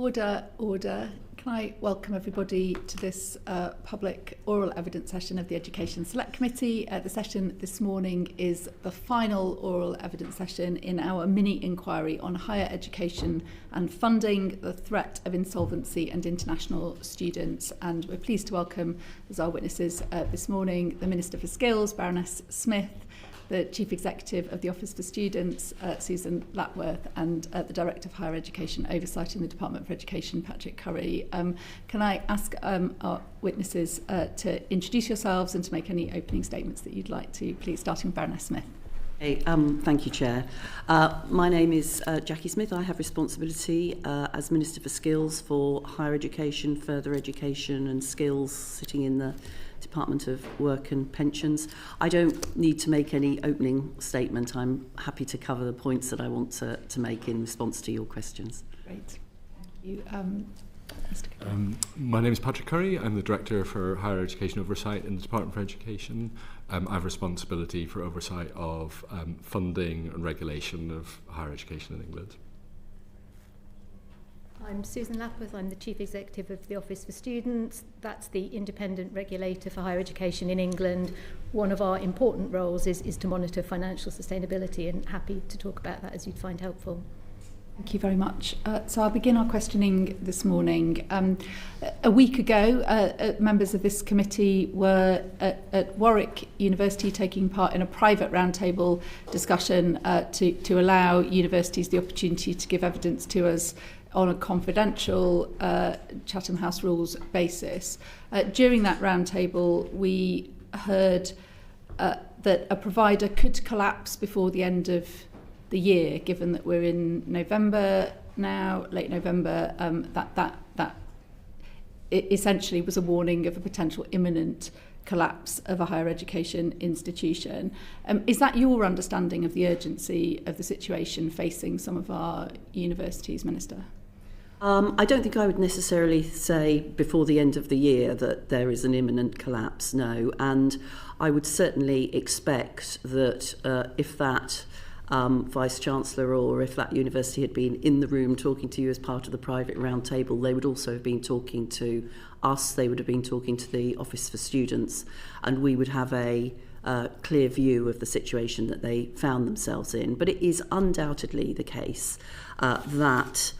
Order, order. Can I welcome everybody to this public oral evidence session of the Education Select Committee. The session this morning is the final oral evidence session in our mini-inquiry on higher education and funding, the threat of insolvency and international students. And we're pleased to welcome as our witnesses this morning the Minister for Skills, Baroness Smith, the Chief Executive of the Office for Students, Susan Lapworth, and the Director of Higher Education Oversight in the Department for Education, Patrick Curry. Can I ask our witnesses to introduce yourselves and to make any opening statements that you'd like to, please, starting with Baroness Smith. Hey, thank you, Chair. My name is Jacqui Smith. I have responsibility as Minister for Skills for higher education, further education and skills, sitting in the Department of Work and Pensions. I don't need to make any opening statement. I'm happy to cover the points that I want to make in response to your questions. Great. Thank you. Mr. My name is Patrick Curry. I'm the Director for Higher Education Oversight in the Department for Education. I have responsibility for oversight of funding and regulation of higher education in England. I'm Susan Lapworth. I'm the Chief Executive of the Office for Students. That's the independent regulator for higher education in England. One of our important roles is to monitor financial sustainability, and happy to talk about that as you'd find helpful. Thank you very much. So I'll begin our questioning this morning. A week ago, members of this committee were at Warwick University taking part in a private roundtable discussion to allow universities the opportunity to give evidence to us on a confidential Chatham House rules basis. During that roundtable, we heard that a provider could collapse before the end of the year, given that we're in November now, late November. That it essentially was a warning of a potential imminent collapse of a higher education institution. Is that your understanding of the urgency of the situation facing some of our universities, Minister? I don't think I would necessarily say before the end of the year that there is an imminent collapse, no. And I would certainly expect that if that Vice-Chancellor or if that university had been in the room talking to you as part of the private roundtable, they would also have been talking to us, they would have been talking to the Office for Students, and we would have a clear view of the situation that they found themselves in. But it is undoubtedly the case that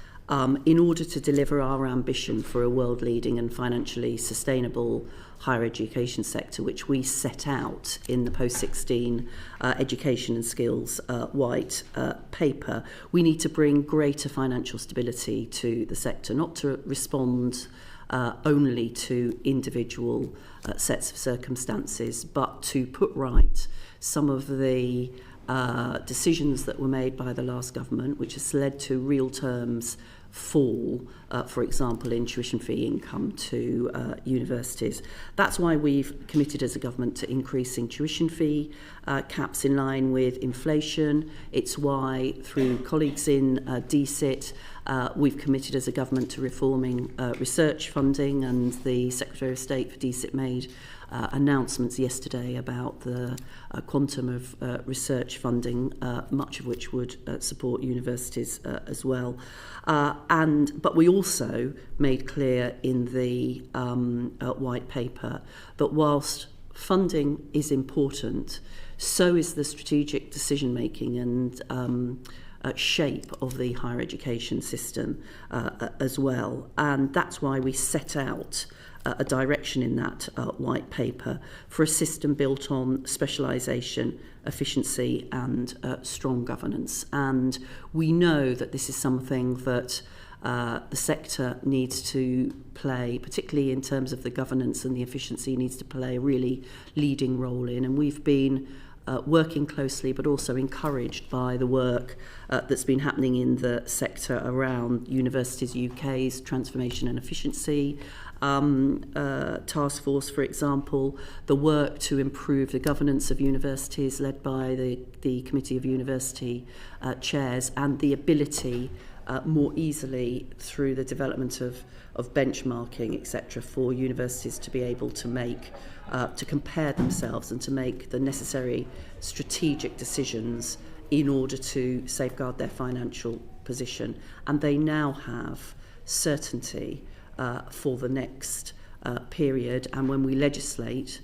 in order to deliver our ambition for a world-leading and financially sustainable higher education sector, which we set out in the post-16 Education and Skills White Paper, we need to bring greater financial stability to the sector, not to respond only to individual sets of circumstances, but to put right some of the decisions that were made by the last government, which has led to real terms fall, for example, in tuition fee income to universities. That's why we've committed as a government to increasing tuition fee caps in line with inflation. It's why, through colleagues in DSIT, we've committed as a government to reforming research funding, and the Secretary of State for DSIT made announcements yesterday about the quantum of research funding, much of which would support universities as well. But we also made clear in the white paper that whilst funding is important, so is the strategic decision making and shape of the higher education system as well. And that's why we set out a direction in that white paper for a system built on specialisation, efficiency and strong governance. And we know that this is something that the sector needs to play, particularly in terms of the governance and the efficiency, needs to play a really leading role in. And we've been working closely but also encouraged by the work that's been happening in the sector around Universities UK's transformation and efficiency task force, for example, the work to improve the governance of universities led by the Committee of University Chairs, and the ability more easily through the development of benchmarking, etc., for universities to be able to make to compare themselves and to make the necessary strategic decisions in order to safeguard their financial position. And they now have certainty for the next period, and when we legislate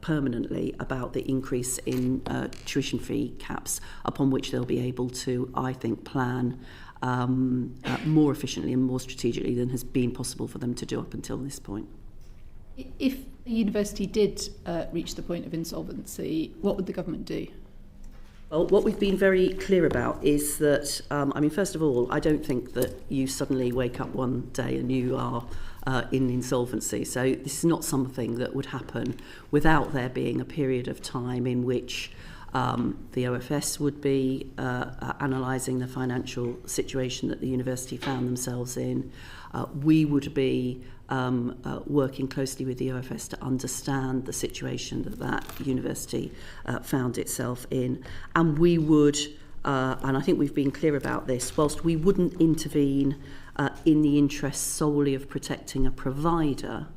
permanently about the increase in tuition fee caps, upon which they'll be able to, I think, plan more efficiently and more strategically than has been possible for them to do up until this point. If the university did reach the point of insolvency, what would the government do? Well, what we've been very clear about is that, first of all, I don't think that you suddenly wake up one day and you are in insolvency. So this is not something that would happen without there being a period of time in which the OFS would be analysing the financial situation that the university found themselves in. We would be working closely with the OFS to understand the situation that university found itself in. And we would, and I think we've been clear about this, whilst we wouldn't intervene in the interest solely of protecting a provider,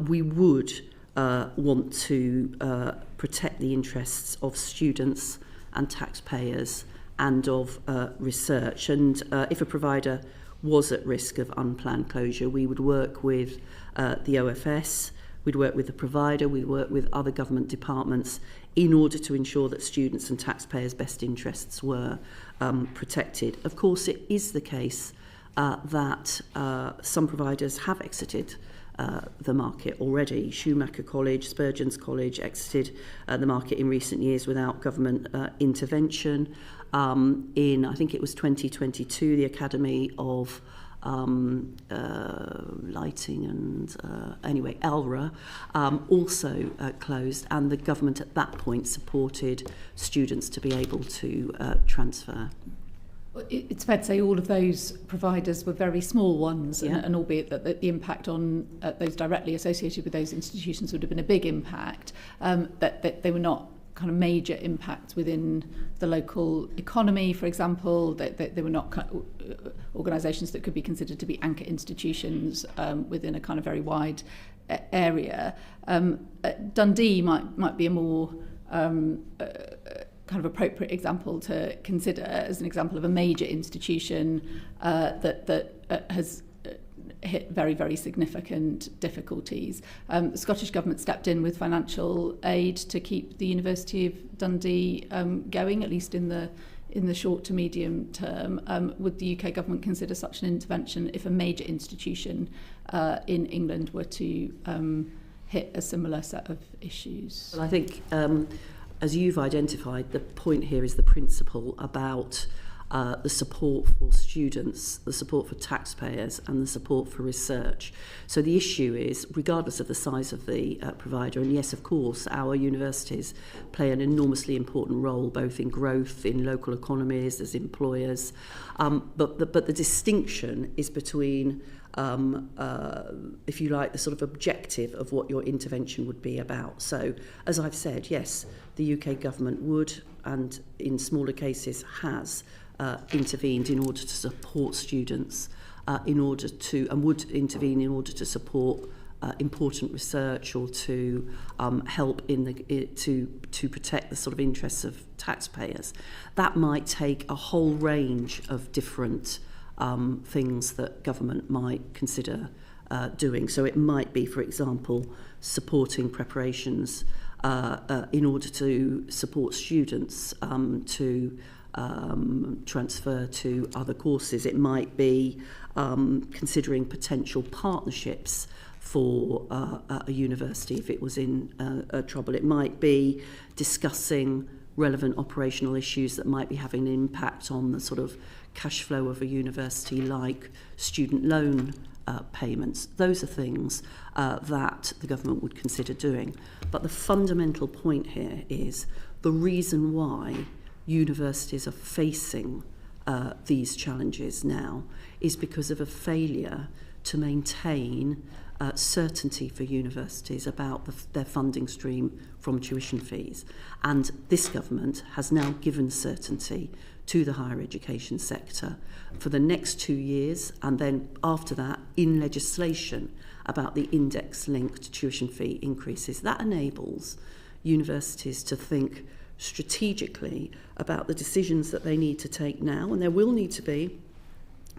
we would want to protect the interests of students and taxpayers and of research. And if a provider was at risk of unplanned closure, we would work with the OFS, we'd work with the provider, we'd work with other government departments in order to ensure that students and taxpayers' best interests were protected. Of course, it is the case that some providers have exited the market already. Schumacher College, Spurgeon's College exited the market in recent years without government intervention. In, I think it was 2022, the Academy of Lighting and ELRA also closed, and the government at that point supported students to be able to transfer. It's fair to say all of those providers were very small ones, Yeah. and albeit that the impact on those directly associated with those institutions would have been a big impact, that they were not kind of major impacts within the local economy, for example, that they were not organisations that could be considered to be anchor institutions within a kind of very wide area. Dundee might be a more kind of appropriate example to consider as an example of a major institution that has hit very, very significant difficulties. The Scottish Government stepped in with financial aid to keep the University of Dundee going, at least in the short to medium term. Would the UK Government consider such an intervention if a major institution in England were to hit a similar set of issues? Well, I think, as you've identified, the point here is the principle about the support for students, the support for taxpayers, and the support for research. So the issue is, regardless of the size of the provider, and yes, of course, our universities play an enormously important role, both in growth, in local economies, as employers, but the distinction is between if you like, the sort of objective of what your intervention would be about. So, as I've said, yes, the UK government would, and in smaller cases has, intervened in order to support students, would intervene in order to support important research or to help to protect the sort of interests of taxpayers. That might take a whole range of different things that government might consider doing. So it might be, for example, supporting preparations in order to support students to transfer to other courses. It might be considering potential partnerships for a university if it was in trouble. It might be discussing relevant operational issues that might be having an impact on the sort of cash flow of a university, like student loan payments. Those are things that the government would consider doing. But the fundamental point here is the reason why universities are facing these challenges now is because of a failure to maintain certainty for universities about their funding stream from tuition fees. And this government has now given certainty to the higher education sector for the next 2 years, and then after that in legislation about the index-linked tuition fee increases. That enables universities to think strategically about the decisions that they need to take now, and there will need to be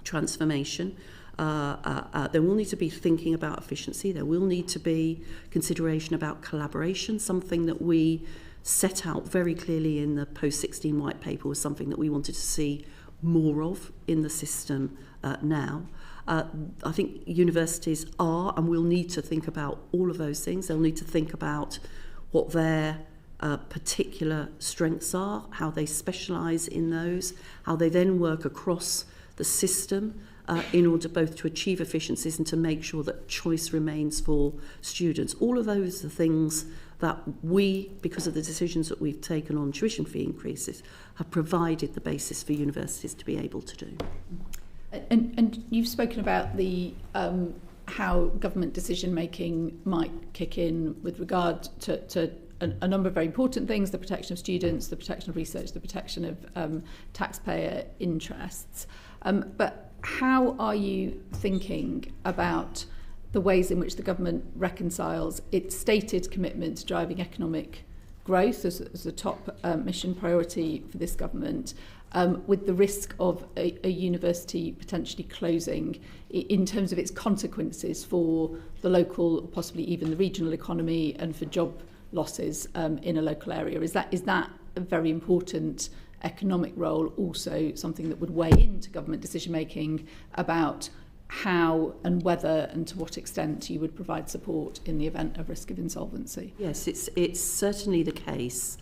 transformation. There will need to be thinking about efficiency. There will need to be consideration about collaboration, something that we set out very clearly in the post-16 white paper was something that we wanted to see more of in the system now. I think universities are and will need to think about all of those things. They'll need to think about what their particular strengths are, how they specialise in those, how they then work across the system in order both to achieve efficiencies and to make sure that choice remains for students. All of those are things that we, because of the decisions that we've taken on tuition fee increases, have provided the basis for universities to be able to do. And you've spoken about the how government decision making might kick in with regard to a number of very important things: the protection of students, the protection of research, the protection of taxpayer interests. But how are you thinking about the ways in which the government reconciles its stated commitment to driving economic growth as a top mission priority for this government, with the risk of a university potentially closing in terms of its consequences for the local, possibly even the regional economy, and for job losses in a local area? Is that a very important economic role, also something that would weigh into government decision making about how and whether and to what extent you would provide support in the event of risk of insolvency? Yes, it's certainly the case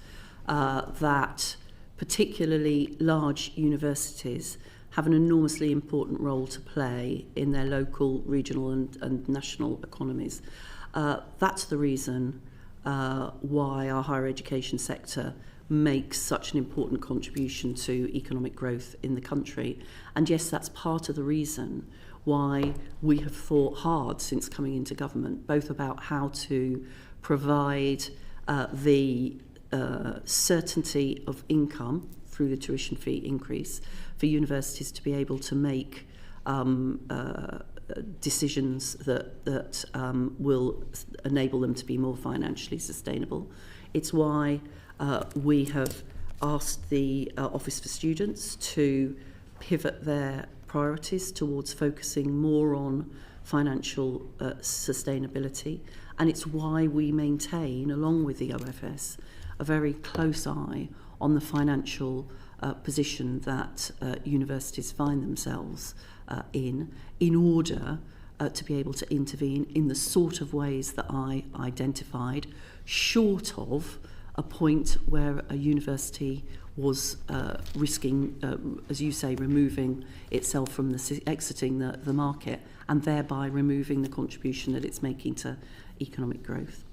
that particularly large universities have an enormously important role to play in their local, regional and national economies. That's the reason why our higher education sector makes such an important contribution to economic growth in the country. And yes, that's part of the reason why we have thought hard since coming into government, both about how to provide the certainty of income through the tuition fee increase for universities to be able to make decisions that will enable them to be more financially sustainable. It's why we have asked the Office for Students to pivot their priorities towards focusing more on financial sustainability, and it's why we maintain, along with the OFS, a very close eye on the financial position that universities find themselves in order to be able to intervene in the sort of ways that I identified, short of a point where a university was risking, as you say, removing itself from exiting the market, and thereby removing the contribution that it's making to economic growth.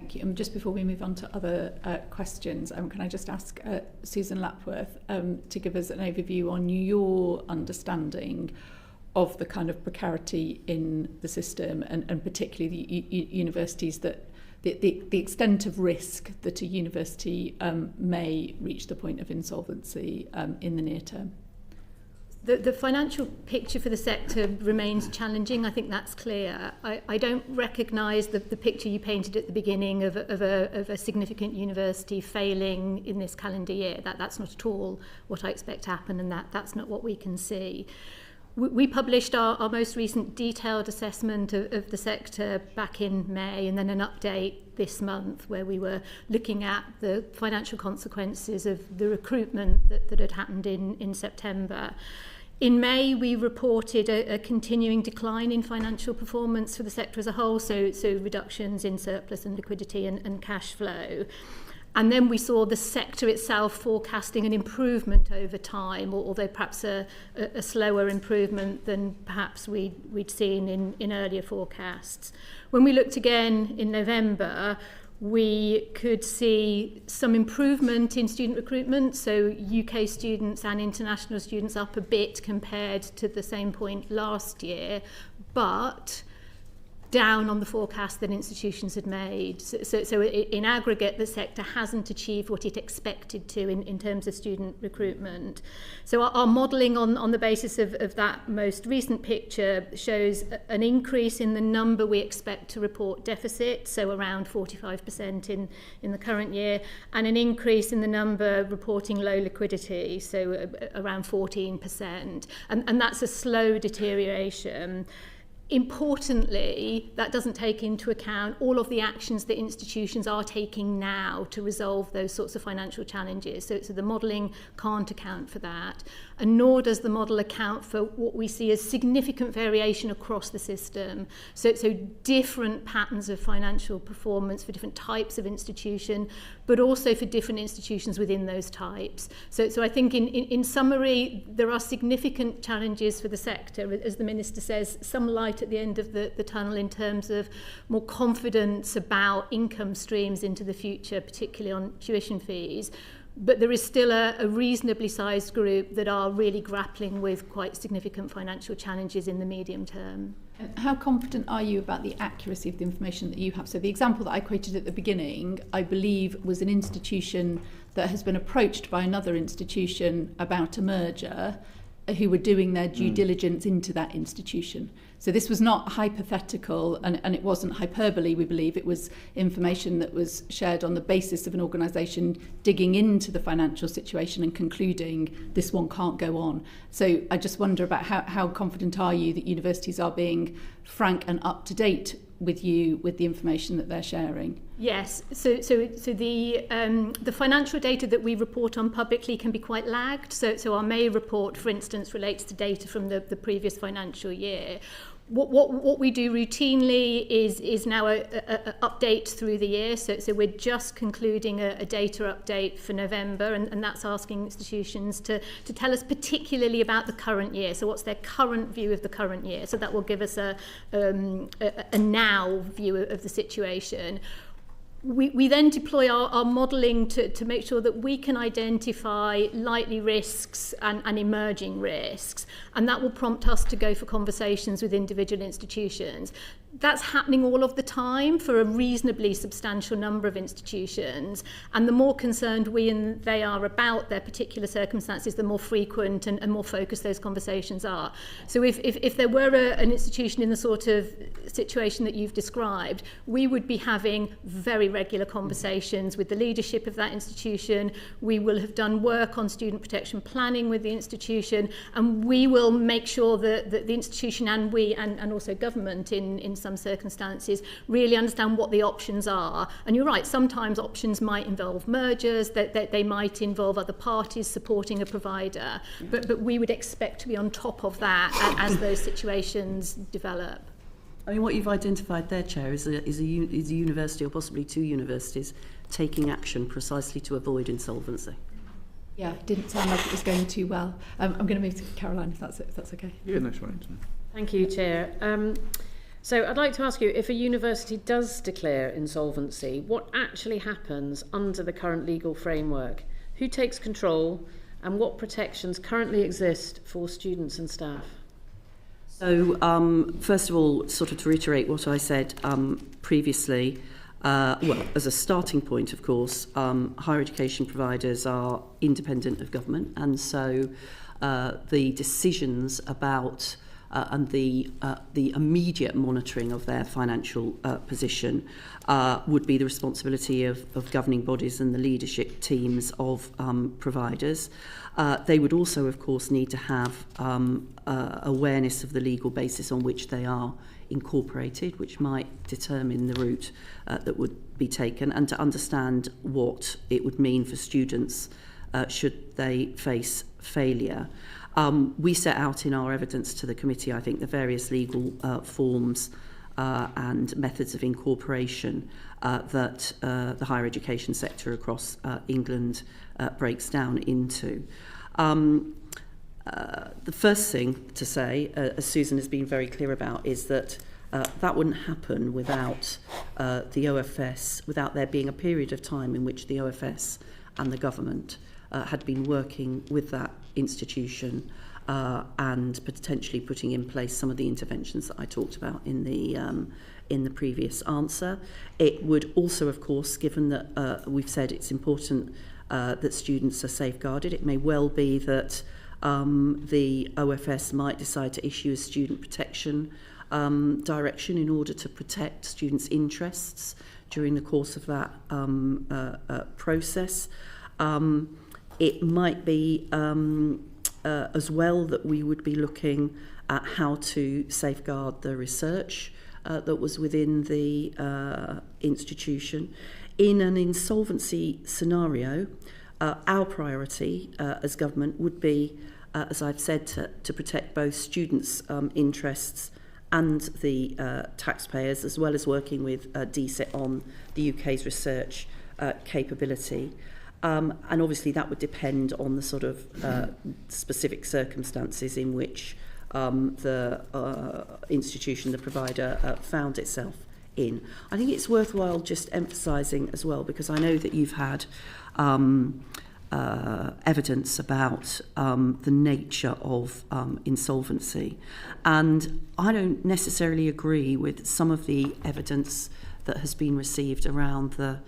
Thank you. Just before we move on to other questions, can I just ask Susan Lapworth to give us an overview on your understanding of the kind of precarity in the system, and particularly the universities that the extent of risk that a university may reach the point of insolvency in the near term? The financial picture for the sector remains challenging. I think that's clear. I don't recognise the picture you painted at the beginning of a significant university failing in this calendar year. That's not at all what I expect to happen, and that's not what we can see. We published our most recent detailed assessment of the sector back in May, and then an update this month where we were looking at the financial consequences of the recruitment that had happened in September. In May, we reported a continuing decline in financial performance for the sector as a whole, so reductions in surplus and liquidity and cash flow. And then we saw the sector itself forecasting an improvement over time, although perhaps a slower improvement than perhaps we'd seen in earlier forecasts. When we looked again in November, we could see some improvement in student recruitment, so UK students and international students up a bit compared to the same point last year, but down on the forecast that institutions had made. So in aggregate, the sector hasn't achieved what it expected to in terms of student recruitment. So our modelling on the basis of that most recent picture shows an increase in the number we expect to report deficit, so around 45% in the current year, and an increase in the number reporting low liquidity, so around 14%. And that's a slow deterioration. Importantly, that doesn't take into account all of the actions that institutions are taking now to resolve those sorts of financial challenges. So the modelling can't account for that. And nor does the model account for what we see as significant variation across the system. So different patterns of financial performance for different types of institution, but also for different institutions within those types. So I think in summary, there are significant challenges for the sector. As the Minister says, some light at the end of the tunnel in terms of more confidence about income streams into the future, particularly on tuition fees. But there is still a reasonably sized group that are really grappling with quite significant financial challenges in the medium term. How confident are you about the accuracy of the information that you have? So the example that I quoted at the beginning, I believe, was an institution that has been approached by another institution about a merger, who were doing their due diligence into that institution. So this was not hypothetical, and it wasn't hyperbole, we believe. It was information that was shared on the basis of an organisation digging into the financial situation and concluding this one can't go on. So I just wonder about how confident are you that universities are being frank and up to date with you with the information that they're sharing? Yes, so the financial data that we report on publicly can be quite lagged. So our May report, for instance, relates to data from the previous financial year. What we do routinely is now a update through the year. So we're just concluding a data update for November, and that's asking institutions to tell us particularly about the current year. So what's their current view of the current year? So that will give us a now view of the situation. We then deploy our modelling to make sure that we can identify likely risks and emerging risks, and that will prompt us to go for conversations with individual institutions. That's happening all of the time for a reasonably substantial number of institutions, and the more concerned we and they are about their particular circumstances, the more frequent and more focused those conversations are. So if there were an institution in the sort of situation that you've described, we would be having very regular conversations with the leadership of that institution. We will have done work on student protection planning with the institution, and we will make sure that the institution and we and also government in some circumstances really understand what the options are. And you're right, sometimes options might involve mergers, that they might involve other parties supporting a provider, but we would expect to be on top of that as those situations develop. I mean, what you've identified there, Chair, is a university, or possibly two universities, taking action precisely to avoid insolvency. Yeah, it didn't sound like it was going too well. I'm going to move to Caroline, if that's okay. Yeah, that's right. Thank you, Chair. So I'd like to ask you, if a university does declare insolvency, what actually happens under the current legal framework? Who takes control, and what protections currently exist for students and staff? So, first of all, sort of to reiterate what I said previously, well, as a starting point, of course, higher education providers are independent of government, and so the decisions about and the immediate monitoring of their financial position would be the responsibility of governing bodies and the leadership teams of providers. They would also, of course, need to have awareness of the legal basis on which they are incorporated, which might determine the route that would be taken, and to understand what it would mean for students should they face failure. We set out in our evidence to the committee, I think, the various legal forms and methods of incorporation that the higher education sector across England breaks down into. The first thing to say, as Susan has been very clear about, is that that wouldn't happen without the OFS, without there being a period of time in which the OFS and the government had been working with that institution and potentially putting in place some of the interventions that I talked about in in the previous answer. It would also, of course, given that we've said it's important that students are safeguarded, it may well be that the OFS might decide to issue a student protection direction in order to protect students' interests during the course of that process. It might be as well that we would be looking at how to safeguard the research that was within the institution. In an insolvency scenario, our priority as government would be, as I've said, to protect both students' interests and the taxpayers, as well as working with DSIT on the UK's research capability. And obviously that would depend on the sort of specific circumstances in which the institution, the provider, found itself in. I think it's worthwhile just emphasising as well, because I know that you've had evidence about the nature of insolvency, and I don't necessarily agree with some of the evidence that has been received around the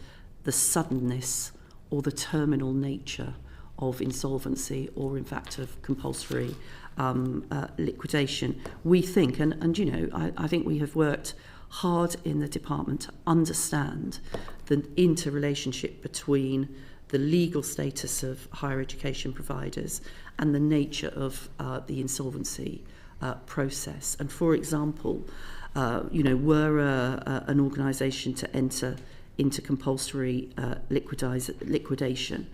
suddenness or the terminal nature of insolvency, or in fact of compulsory liquidation. We think, and you know, I think we have worked hard in the department to understand the interrelationship between the legal status of higher education providers and the nature of the insolvency process. And for example, you know, were an organisation to enter into compulsory liquidation,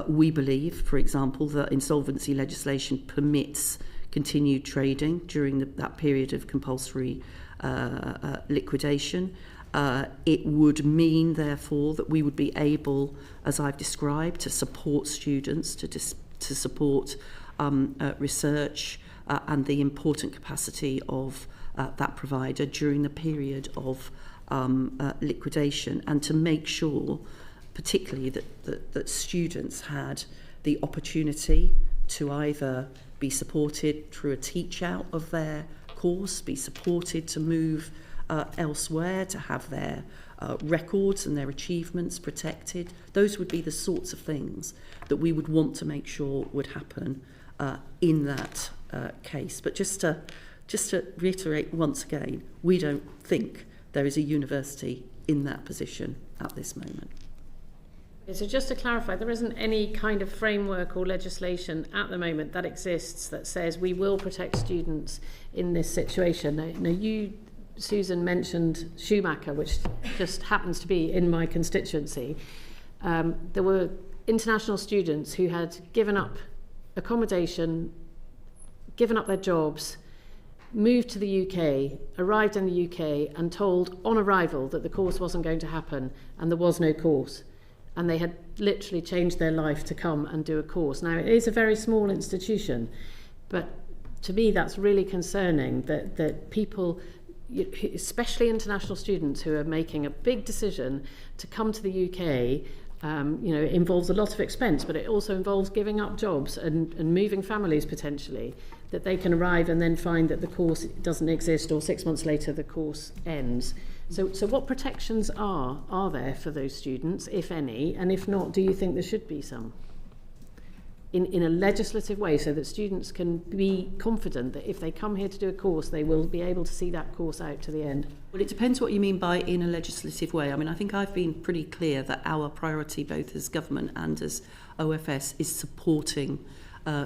we believe, for example, that insolvency legislation permits continued trading during that period of compulsory liquidation. It would mean, therefore, that we would be able, as I've described, to support students, to support research and the important capacity of that provider during the period of liquidation, and to make sure, particularly, that students had the opportunity to either be supported through a teach-out of their course, be supported to move elsewhere, to have their records and their achievements protected. Those would be the sorts of things that we would want to make sure would happen in that case. But just to reiterate once again, we don't think there is a university in that position at this moment. So just to clarify, there isn't any kind of framework or legislation at the moment that exists that says we will protect students in this situation. Now you, Susan, mentioned Schumacher, which just happens to be in my constituency. There were international students who had given up accommodation, given up their jobs, moved to the UK, arrived in the UK and told on arrival that the course wasn't going to happen, and there was no course. And they had literally changed their life to come and do a course. Now, it is a very small institution, but to me that's really concerning that people, especially international students who are making a big decision to come to the UK, you know, it involves a lot of expense, but it also involves giving up jobs and moving families potentially, that they can arrive and then find that the course doesn't exist, or 6 months later the course ends. So what protections are there for those students, if any, and if not, do you think there should be some? In a legislative way, so that students can be confident that if they come here to do a course, they will be able to see that course out to the end? Well, it depends what you mean by in a legislative way. I mean, I think I've been pretty clear that our priority, both as government and as OFS, is supporting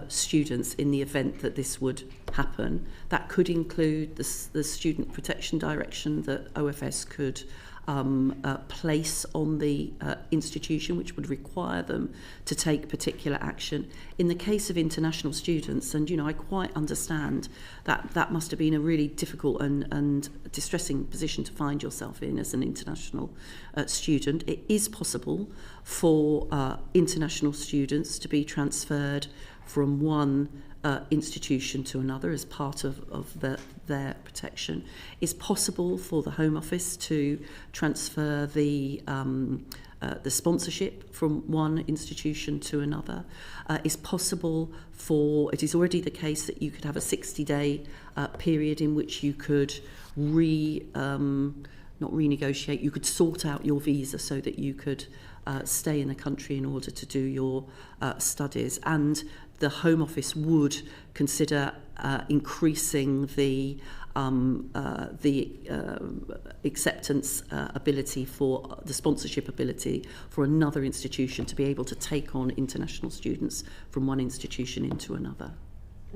students in the event that this would happen. That could include the student protection direction that OFS could place on the institution, which would require them to take particular action. In the case of international students, and you know, I quite understand that must have been a really difficult and distressing position to find yourself in as an international student. It is possible for international students to be transferred from one institution to another as part of their protection. It's possible for the Home Office to transfer the the sponsorship from one institution to another. Is possible it is already the case that you could have a 60-day period in which you could not renegotiate, you could sort out your visa so that you could stay in the country in order to do your studies. And the Home Office would consider increasing the acceptance ability for the sponsorship ability for another institution to be able to take on international students from one institution into another.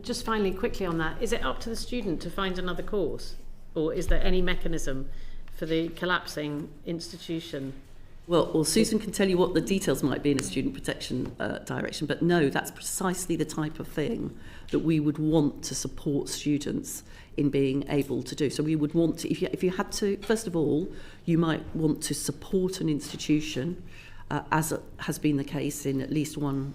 Just finally, quickly on that, is it up to the student to find another course, or is there any mechanism for the collapsing institution? Well, Susan can tell you what the details might be in a student protection direction, but no, that's precisely the type of thing that we would want to support students in being able to do. So we would want to, if you had to, first of all, you might want to support an institution, as has been the case in at least one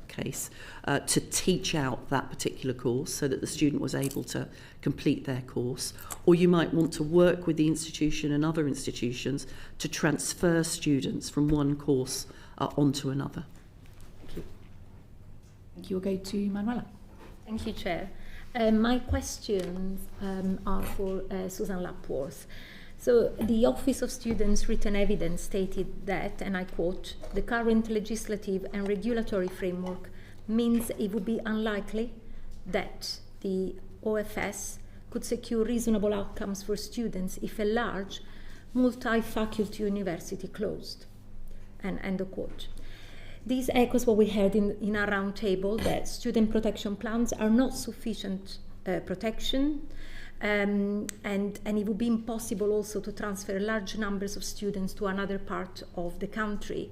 case, to teach out that particular course so that the student was able to complete their course. Or you might want to work with the institution and other institutions to transfer students from one course onto another. Thank you. Thank you. We'll go to Manuela. Thank you, Chair. My questions are for Susan Lapworth. So the Office of Students' Written Evidence stated that, and I quote, "The current legislative and regulatory framework means it would be unlikely that the OFS could secure reasonable outcomes for students if a large multi-faculty university closed." And end of quote. This echoes what we heard in our round table, that student protection plans are not sufficient protection, and it would be impossible also to transfer large numbers of students to another part of the country.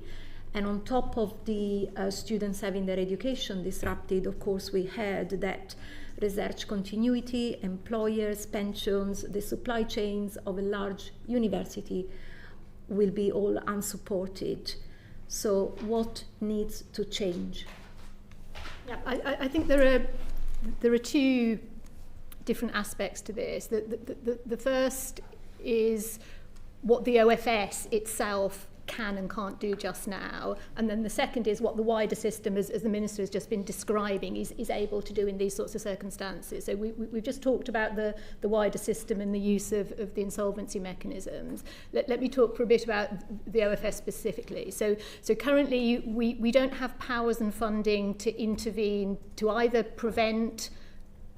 And on top of the students having their education disrupted, of course, we heard that research continuity, employers, pensions, the supply chains of a large university will be all unsupported. So what needs to change? Yeah, I think there are two different aspects to this. The first is what the OFS itself can and can't do just now, and then the second is what the wider system, as the Minister has just been describing, is able to do in these sorts of circumstances. So we've just talked about the wider system and the use of the insolvency mechanisms. Let me talk for a bit about the OFS specifically. So currently we don't have powers and funding to intervene to either prevent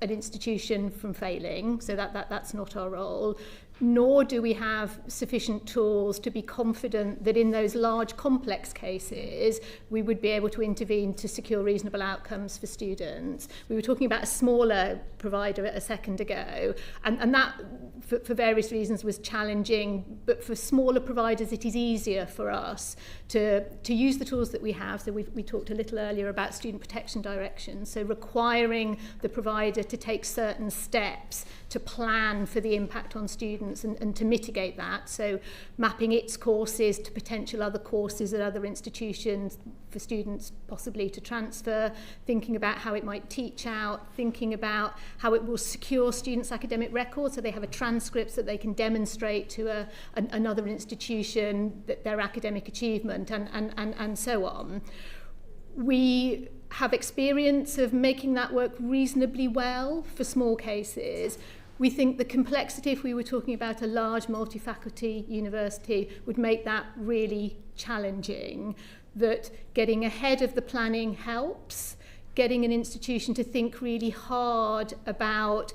an institution from failing, so that's not our role, nor do we have sufficient tools to be confident that in those large complex cases we would be able to intervene to secure reasonable outcomes for students. We were talking about a smaller provider a second ago, and that for various reasons was challenging, but for smaller providers it is easier for us to use the tools that we have. So we talked a little earlier about student protection directions, so requiring the provider to take certain steps to plan for the impact on students and to mitigate that. So mapping its courses to potential other courses at other institutions for students possibly to transfer, thinking about how it might teach out, thinking about how it will secure students' academic records so they have a transcript that they can demonstrate to another institution that their academic achievement and so on. We have experience of making that work reasonably well for small cases. We think the complexity, if we were talking about a large multi-faculty university, would make that really challenging, that getting ahead of the planning helps, getting an institution to think really hard about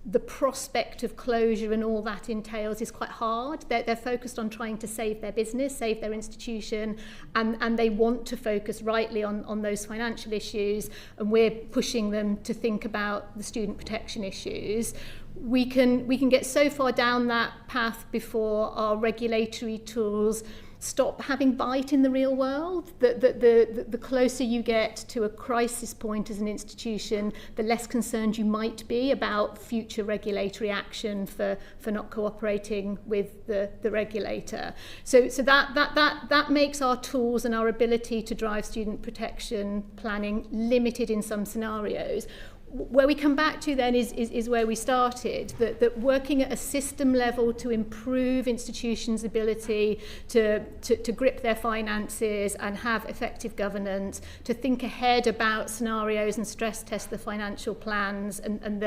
the prospect of closure and all that entails is quite hard. They're focused on trying to save their business, save their institution, and they want to focus rightly on those financial issues, and we're pushing them to think about the student protection issues. We can get so far down that path before our regulatory tools stop having bite in the real world, that the closer you get to a crisis point as an institution, the less concerned you might be about future regulatory action for not cooperating with the regulator. So that makes our tools and our ability to drive student protection planning limited in some scenarios. where we come back to then is where we started, that working at a system level to improve institutions' ability to grip their finances and have effective governance, to think ahead about scenarios and stress test the financial plans and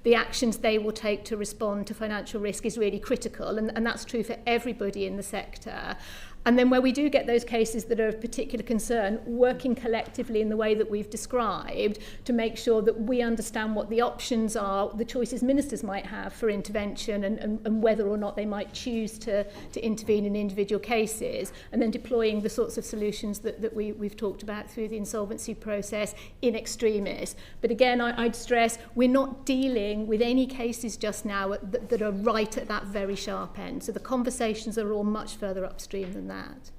the actions they will take to respond to financial risk is really critical, and that's true for everybody in the sector. And then where we do get those cases that are of particular concern, working collectively in the way that we've described to make sure that we understand what the options are, the choices ministers might have for intervention and whether or not they might choose to intervene in individual cases, and then deploying the sorts of solutions that we've talked about through the insolvency process in extremis. But again, I'd stress we're not dealing with any cases just now that are right at that very sharp end. So the conversations are all much further upstream than that.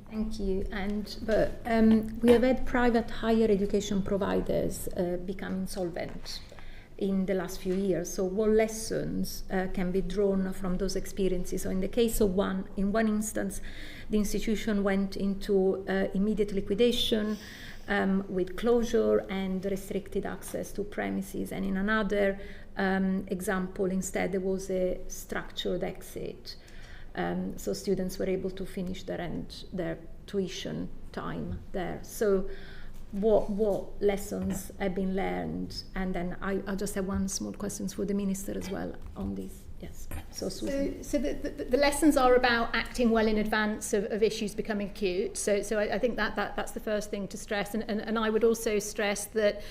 Thank you. But we have had private higher education providers become insolvent in the last few years. So what lessons can be drawn from those experiences? So in the case of one instance, the institution went into immediate liquidation with closure and restricted access to premises. And in another example, instead, there was a structured exit. So students were able to finish their tuition time there. So what lessons have been learned? And then I'll just have one small question for the Minister as well on this. Yes. So the lessons are about acting well in advance of issues becoming acute. So I think that's the first thing to stress. And I would also stress that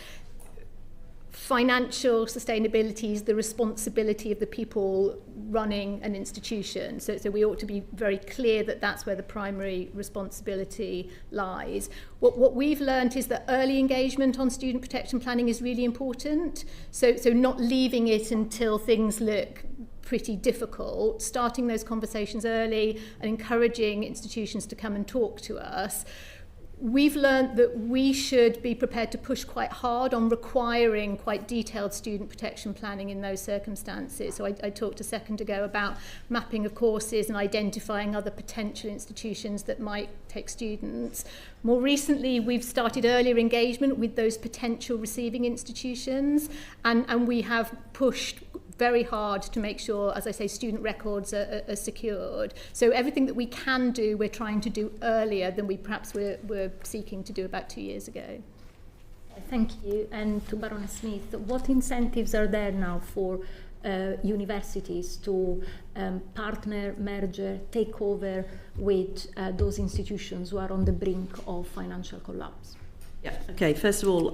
financial sustainability is the responsibility of the people running an institution. So we ought to be very clear that that's where the primary responsibility lies. What we've learned is that early engagement on student protection planning is really important. So not leaving it until things look pretty difficult, starting those conversations early and encouraging institutions to come and talk to us. We've learned that we should be prepared to push quite hard on requiring quite detailed student protection planning in those circumstances. So I talked a second ago about mapping of courses and identifying other potential institutions that might take students. More recently, we've started earlier engagement with those potential receiving institutions, and we have pushed very hard to make sure, as I say, student records are secured. So everything that we can do, we're trying to do earlier than we perhaps were seeking to do about 2 years ago. Thank you. And to Baroness Smith, what incentives are there now for universities to partner, merger, take over with those institutions who are on the brink of financial collapse? Yeah. Okay. First of all,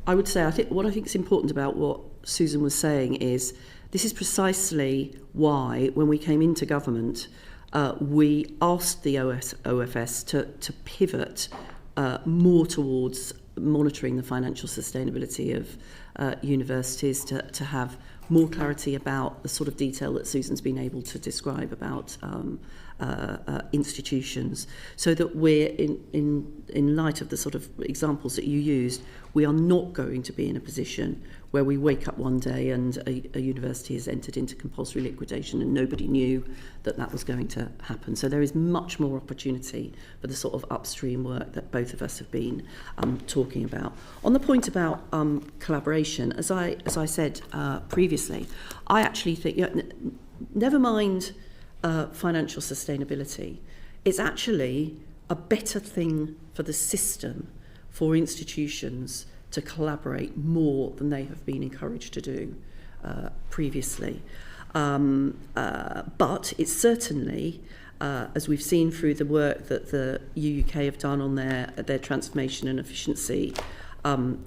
I would say what I think is important about what Susan was saying is this is precisely why, when we came into government, we asked the OFS to pivot more towards monitoring the financial sustainability of universities, to have more clarity about the sort of detail that Susan's been able to describe about institutions, so that we're in light of the sort of examples that you used, we are not going to be in a position where we wake up one day and a university has entered into compulsory liquidation and nobody knew that was going to happen. So there is much more opportunity for the sort of upstream work that both of us have been talking about. On the point about collaboration, as I said previously, I actually think, never mind financial sustainability, it's actually a better thing for the system for institutions to collaborate more than they have been encouraged to do previously. But it's certainly, as we've seen through the work that the UUK have done on their transformation and efficiency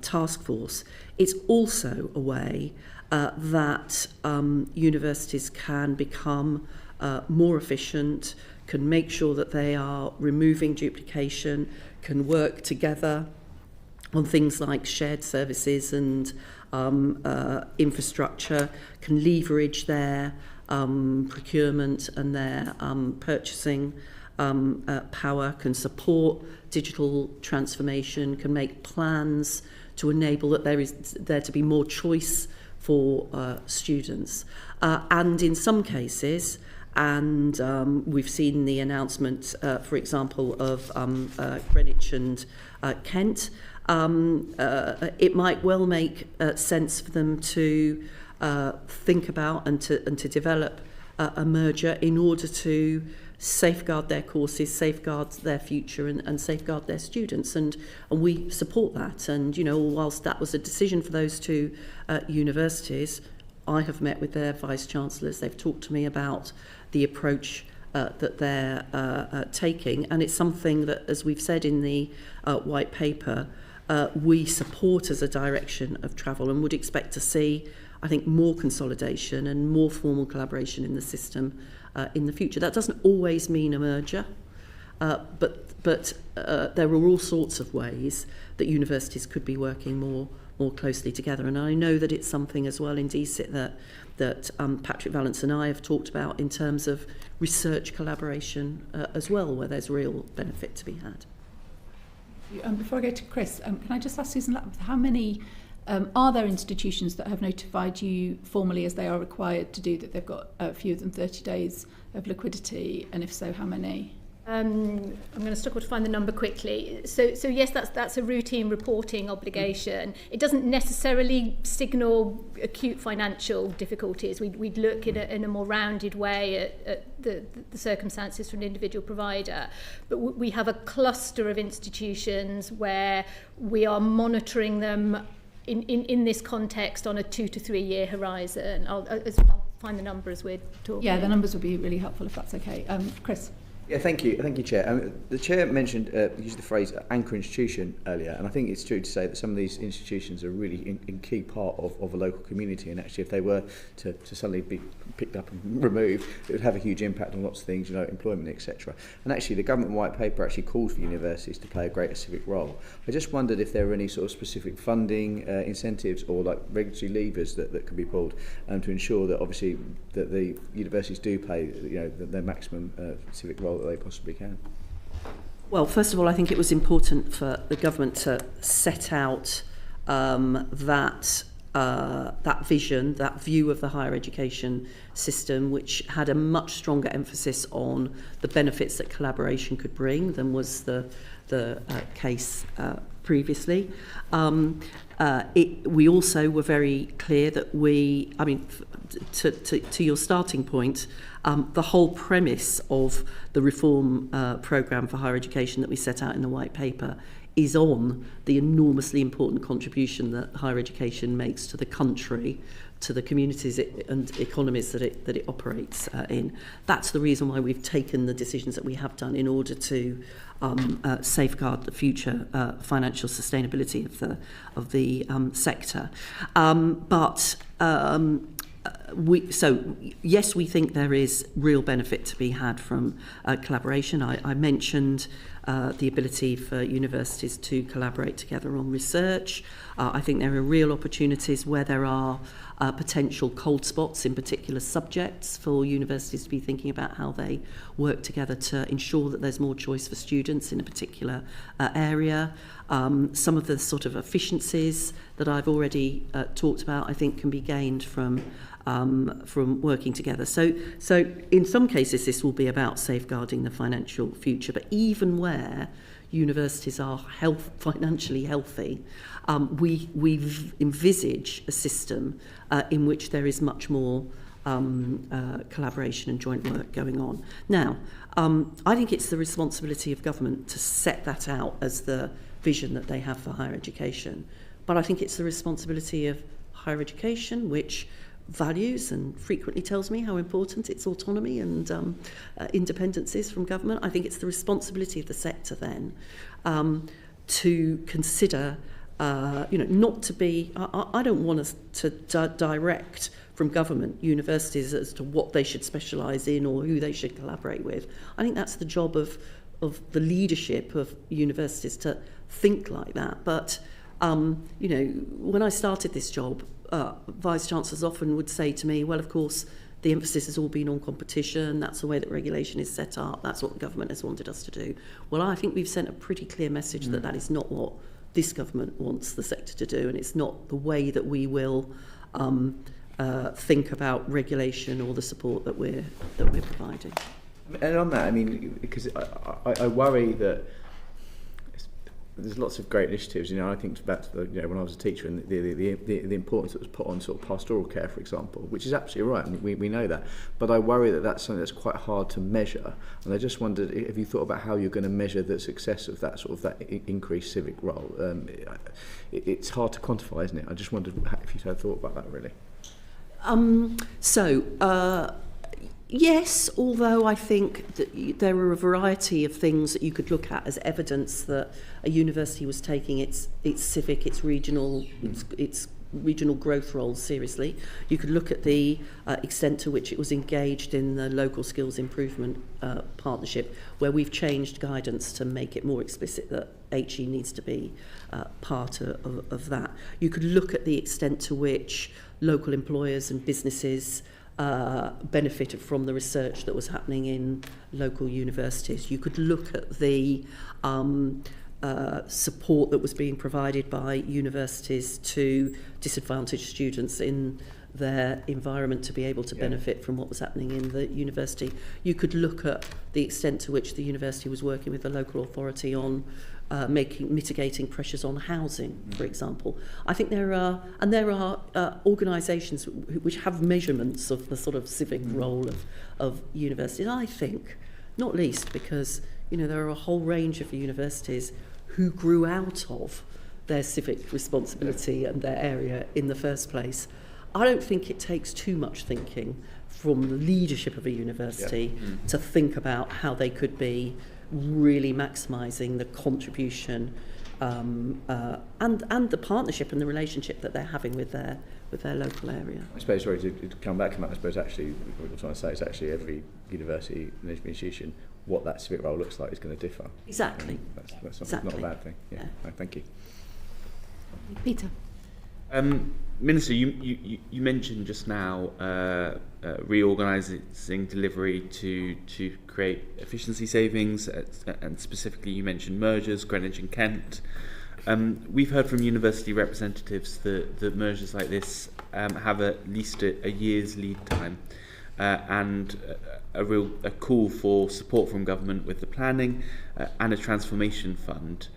task force, it's also a way that universities can become more efficient, can make sure that they are removing duplication, can work together on things like shared services and infrastructure, can leverage their procurement and their purchasing power, can support digital transformation, can make plans to enable that there to be more choice for students. And in some cases, and we've seen the announcement, for example, of Greenwich and Kent, it might well make sense for them to think about and to develop a merger in order to safeguard their courses, safeguard their future, and safeguard their students, and we support that. And whilst that was a decision for those two universities, I have met with their vice chancellors. They've talked to me about the approach that they're taking, and it's something that, as we've said in the white paper, we support as a direction of travel, and would expect to see, I think, more consolidation and more formal collaboration in the system in the future. That doesn't always mean a merger, but there are all sorts of ways that universities could be working more closely together. And I know that it's something as well in DSIT that Patrick Vallance and I have talked about in terms of research collaboration as well, where there's real benefit to be had. Before I go to Chris, can I just ask Susan Lapworth, how many are there institutions that have notified you formally, as they are required to do, that they've got fewer than 30 days of liquidity, and if so, how many? I'm going to struggle to find the number quickly. So yes, that's a routine reporting obligation. It doesn't necessarily signal acute financial difficulties. We'd look in a more rounded way at the circumstances for an individual provider. But we have a cluster of institutions where we are monitoring them in this context on a 2 to 3 year horizon. I'll find the number as we're talking. Yeah, the numbers would be really helpful if that's okay. Chris? Yeah, thank you, Chair. The Chair mentioned, used the phrase anchor institution earlier, and I think it's true to say that some of these institutions are really in key part of a local community, and actually if they were to suddenly be picked up and removed, it would have a huge impact on lots of things, employment, etc. And actually the government white paper actually called for universities to play a greater civic role. I just wondered if there were any sort of specific funding incentives or like regulatory levers that could be pulled to ensure that obviously that the universities do play their maximum civic role that they possibly can. Well, first of all, I think it was important for the government to set out that vision, that view of the higher education system, which had a much stronger emphasis on the benefits that collaboration could bring than was the case previously. We also were very clear that to your starting point, the whole premise of the reform programme for higher education that we set out in the white paper is on the enormously important contribution that higher education makes to the country, to the communities and economies that it operates in. That's the reason why we've taken the decisions that we have done in order to safeguard the future financial sustainability of the sector. Yes, we think there is real benefit to be had from collaboration. I mentioned the ability for universities to collaborate together on research. I think there are real opportunities where there are potential cold spots in particular subjects for universities to be thinking about how they work together to ensure that there's more choice for students in a particular area. Some of the sort of efficiencies that I've already talked about, I think, can be gained from working together. So in some cases this will be about safeguarding the financial future, but even where universities are financially healthy, we envisage a system in which there is much more collaboration and joint work going on. Now, I think it's the responsibility of government to set that out as the vision that they have for higher education, but I think it's the responsibility of higher education, which values and frequently tells me how important its autonomy and independence is from government. I think it's the responsibility of the sector then to consider, not to be, I don't want us to direct from government universities as to what they should specialise in or who they should collaborate with. I think that's the job of the leadership of universities to think like that. But, when I started this job, vice chancellors often would say to me, well, of course, the emphasis has all been on competition. That's the way that regulation is set up. That's what the government has wanted us to do. Well, I think we've sent a pretty clear message that is not what this government wants the sector to do, and it's not the way that we will think about regulation or the support that we're providing. And on that, because I worry that there's lots of great initiatives. I think back to when I was a teacher, and the importance that was put on sort of pastoral care, for example, which is absolutely right, and we know that. But I worry that that's something that's quite hard to measure. And I just wondered if you thought about how you're going to measure the success of that increased civic role. It's hard to quantify, isn't it? I just wondered if you had thought about that, really. Yes, although I think that there are a variety of things that you could look at as evidence that a university was taking its civic, its regional growth roles seriously. You could look at the extent to which it was engaged in the local skills improvement partnership, where we've changed guidance to make it more explicit that HE needs to be part of that. You could look at the extent to which local employers and businesses benefited from the research that was happening in local universities. You could look at the support that was being provided by universities to disadvantaged students in their environment to be able to benefit from what was happening in the university. You could look at the extent to which the university was working with the local authority on mitigating pressures on housing, for example. I think there are organisations which have measurements of the sort of civic role of universities. I think, not least because there are a whole range of universities who grew out of their civic responsibility and their area in the first place. I don't think it takes too much thinking from the leadership of a university to think about how they could be really maximising the contribution and the partnership and the relationship that they're having with their local area. I suppose, sorry to come back on that, I suppose actually what we're trying to say is actually every university and institution, what that civic role looks like is going to differ. Exactly. That's exactly. Not a bad thing. Yeah. No, thank you. Peter. Minister, you mentioned just now reorganising delivery to create efficiency savings, and specifically you mentioned mergers, Greenwich and Kent. We've heard from university representatives that mergers like this have at least a year's lead time, and a call for support from government with the planning and a transformation fund.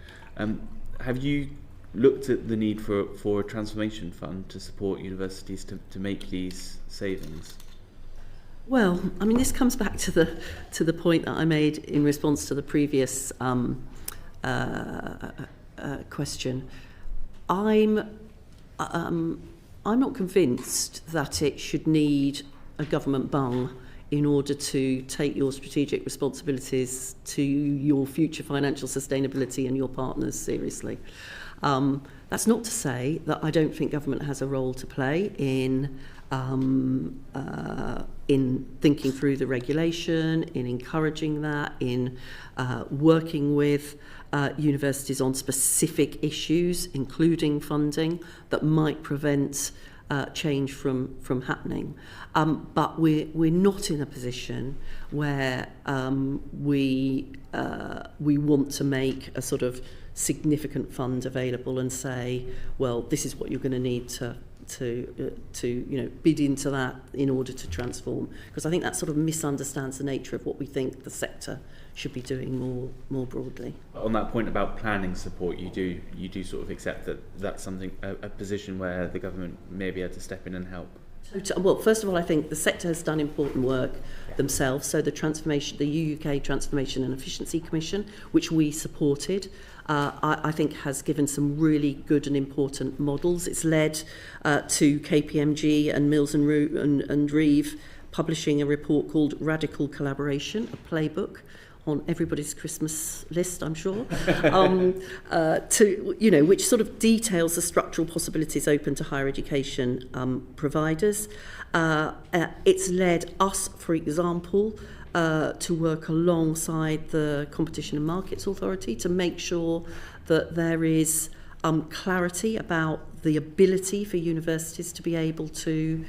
Have you looked at the need for a transformation fund to support universities to make these savings? Well, I mean, this comes back to the point that I made in response to the previous question. I'm not convinced that it should need a government bung in order to take your strategic responsibilities to your future financial sustainability and your partners seriously. That's not to say that I don't think government has a role to play in thinking through the regulation, in encouraging that, in working with universities on specific issues, including funding, that might prevent change from happening. But we're not in a position where we want to make a sort of significant fund available and say, well, this is what you're going to need to bid into that in order to transform, because I think that sort of misunderstands the nature of what we think the sector should be doing more broadly. On that point about planning support, you do sort of accept that that's something, a position where the government may be able to step in and help. Well, first of all, I think the sector has done important work themselves. So the UK Transformation and Efficiency Commission, which we supported, I think has given some really good and important models. It's led to KPMG and Mills and Reeve publishing a report called Radical Collaboration, a playbook on everybody's Christmas list, I'm sure, which sort of details the structural possibilities open to higher education providers. It's led us, for example, to work alongside the Competition and Markets Authority to make sure that there is clarity about the ability for universities to be able to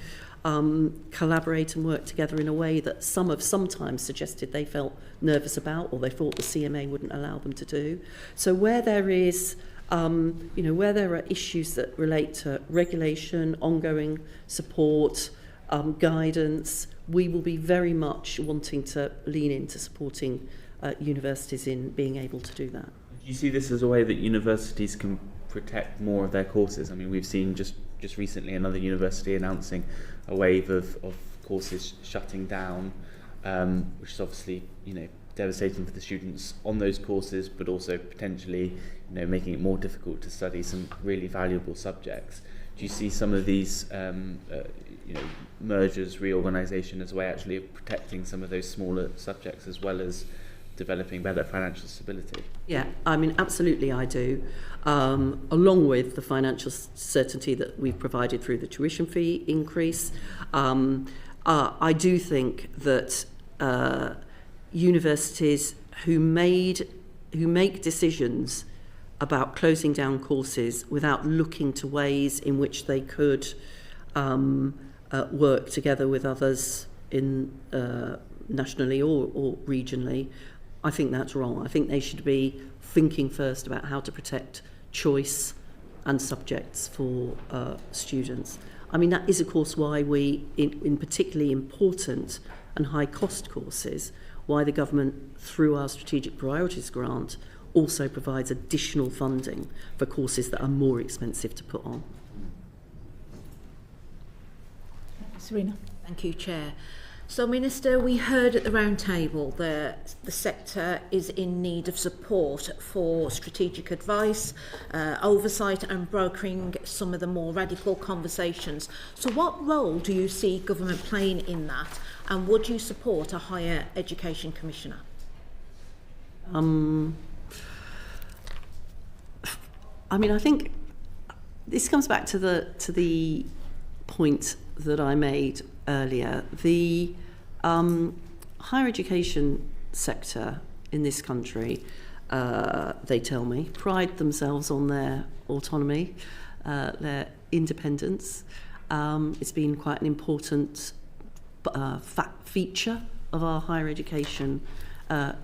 collaborate and work together in a way that some have sometimes suggested they felt nervous about, or they thought the CMA wouldn't allow them to do. So where there is, where there are issues that relate to regulation, ongoing support, guidance, we will be very much wanting to lean into supporting universities in being able to do that. Do you see this as a way that universities can protect more of their courses? I mean, we've seen just recently another university announcing a wave of courses shutting down, which is obviously, devastating for the students on those courses, but also potentially, making it more difficult to study some really valuable subjects. Do you see some of these, mergers, reorganisation as a way actually of protecting some of those smaller subjects as well as developing better financial stability? Yeah, I mean, absolutely I do. Along with the financial certainty that we've provided through the tuition fee increase, I do think that universities who make decisions about closing down courses without looking to ways in which they could work together with others in nationally or regionally, I think that's wrong. I think they should be thinking first about how to protect choice and subjects for students. I mean, that is, of course, why we, in particularly important and high-cost courses, why the government, through our Strategic Priorities Grant, also provides additional funding for courses that are more expensive to put on. Serena. Thank you, Chair. So, Minister, we heard at the round table that the sector is in need of support for strategic advice, oversight and brokering some of the more radical conversations. So what role do you see government playing in that, and would you support a higher education commissioner? I mean, I think this comes back to the point that I made earlier. The higher education sector in this country, they tell me, pride themselves on their autonomy, their independence. It's been quite an important feature of our higher education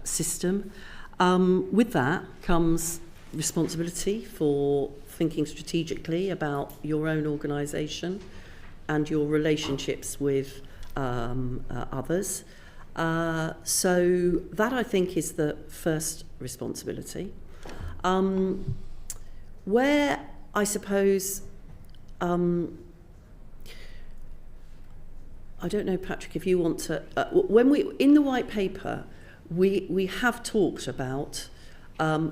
system. With that comes responsibility for thinking strategically about your own organisation and your relationships with others. So that, I think, is the first responsibility. Where I suppose, I don't know, Patrick, if you want to, when we, in the white paper, we have talked about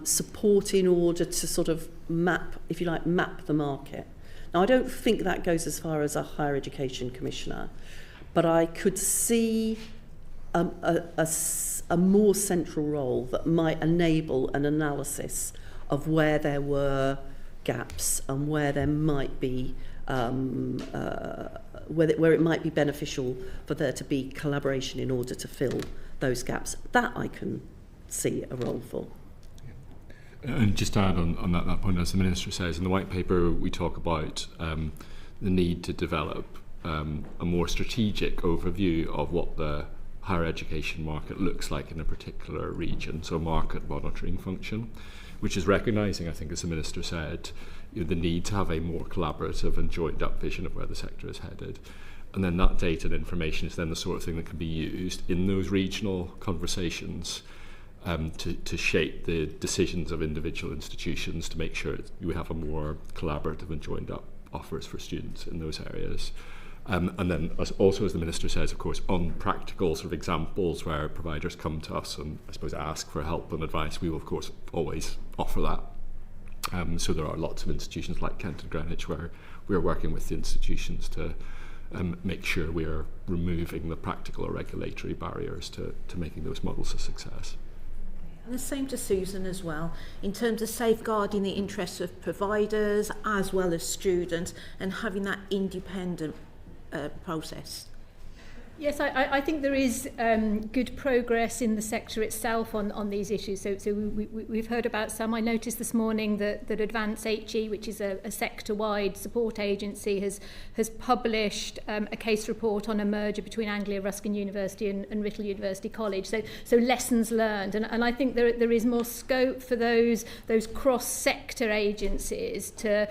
support in order to sort of map, if you like, map the market. Now, I don't think that goes as far as a higher education commissioner, but I could see a more central role that might enable an analysis of where there were gaps and where there might be where it might be beneficial for there to be collaboration in order to fill those gaps. That I can see a role for. And just to add on that point, as the Minister says, in the white paper we talk about the need to develop a more strategic overview of what the higher education market looks like in a particular region, so a market monitoring function, which is recognising, I think, as the Minister said, the need to have a more collaborative and joined up vision of where the sector is headed. And then that data and information is then the sort of thing that can be used in those regional conversations to shape the decisions of individual institutions to make sure we have a more collaborative and joined up offers for students in those areas. And then also, as the Minister says, of course, on practical sort of examples where providers come to us and I suppose ask for help and advice, we will of course always offer that. So there are lots of institutions like Kent and Greenwich where we're working with the institutions to make sure we are removing the practical or regulatory barriers to making those models a success. And the same to Susan as well, in terms of safeguarding the interests of providers as well as students and having that independent process. Yes, I think there is good progress in the sector itself on these issues. So we've heard about some. I noticed this morning that Advance HE, which is a sector-wide support agency, has published a case report on a merger between Anglia Ruskin University and Writtle University College. So lessons learned, and I think there is more scope for those cross-sector agencies to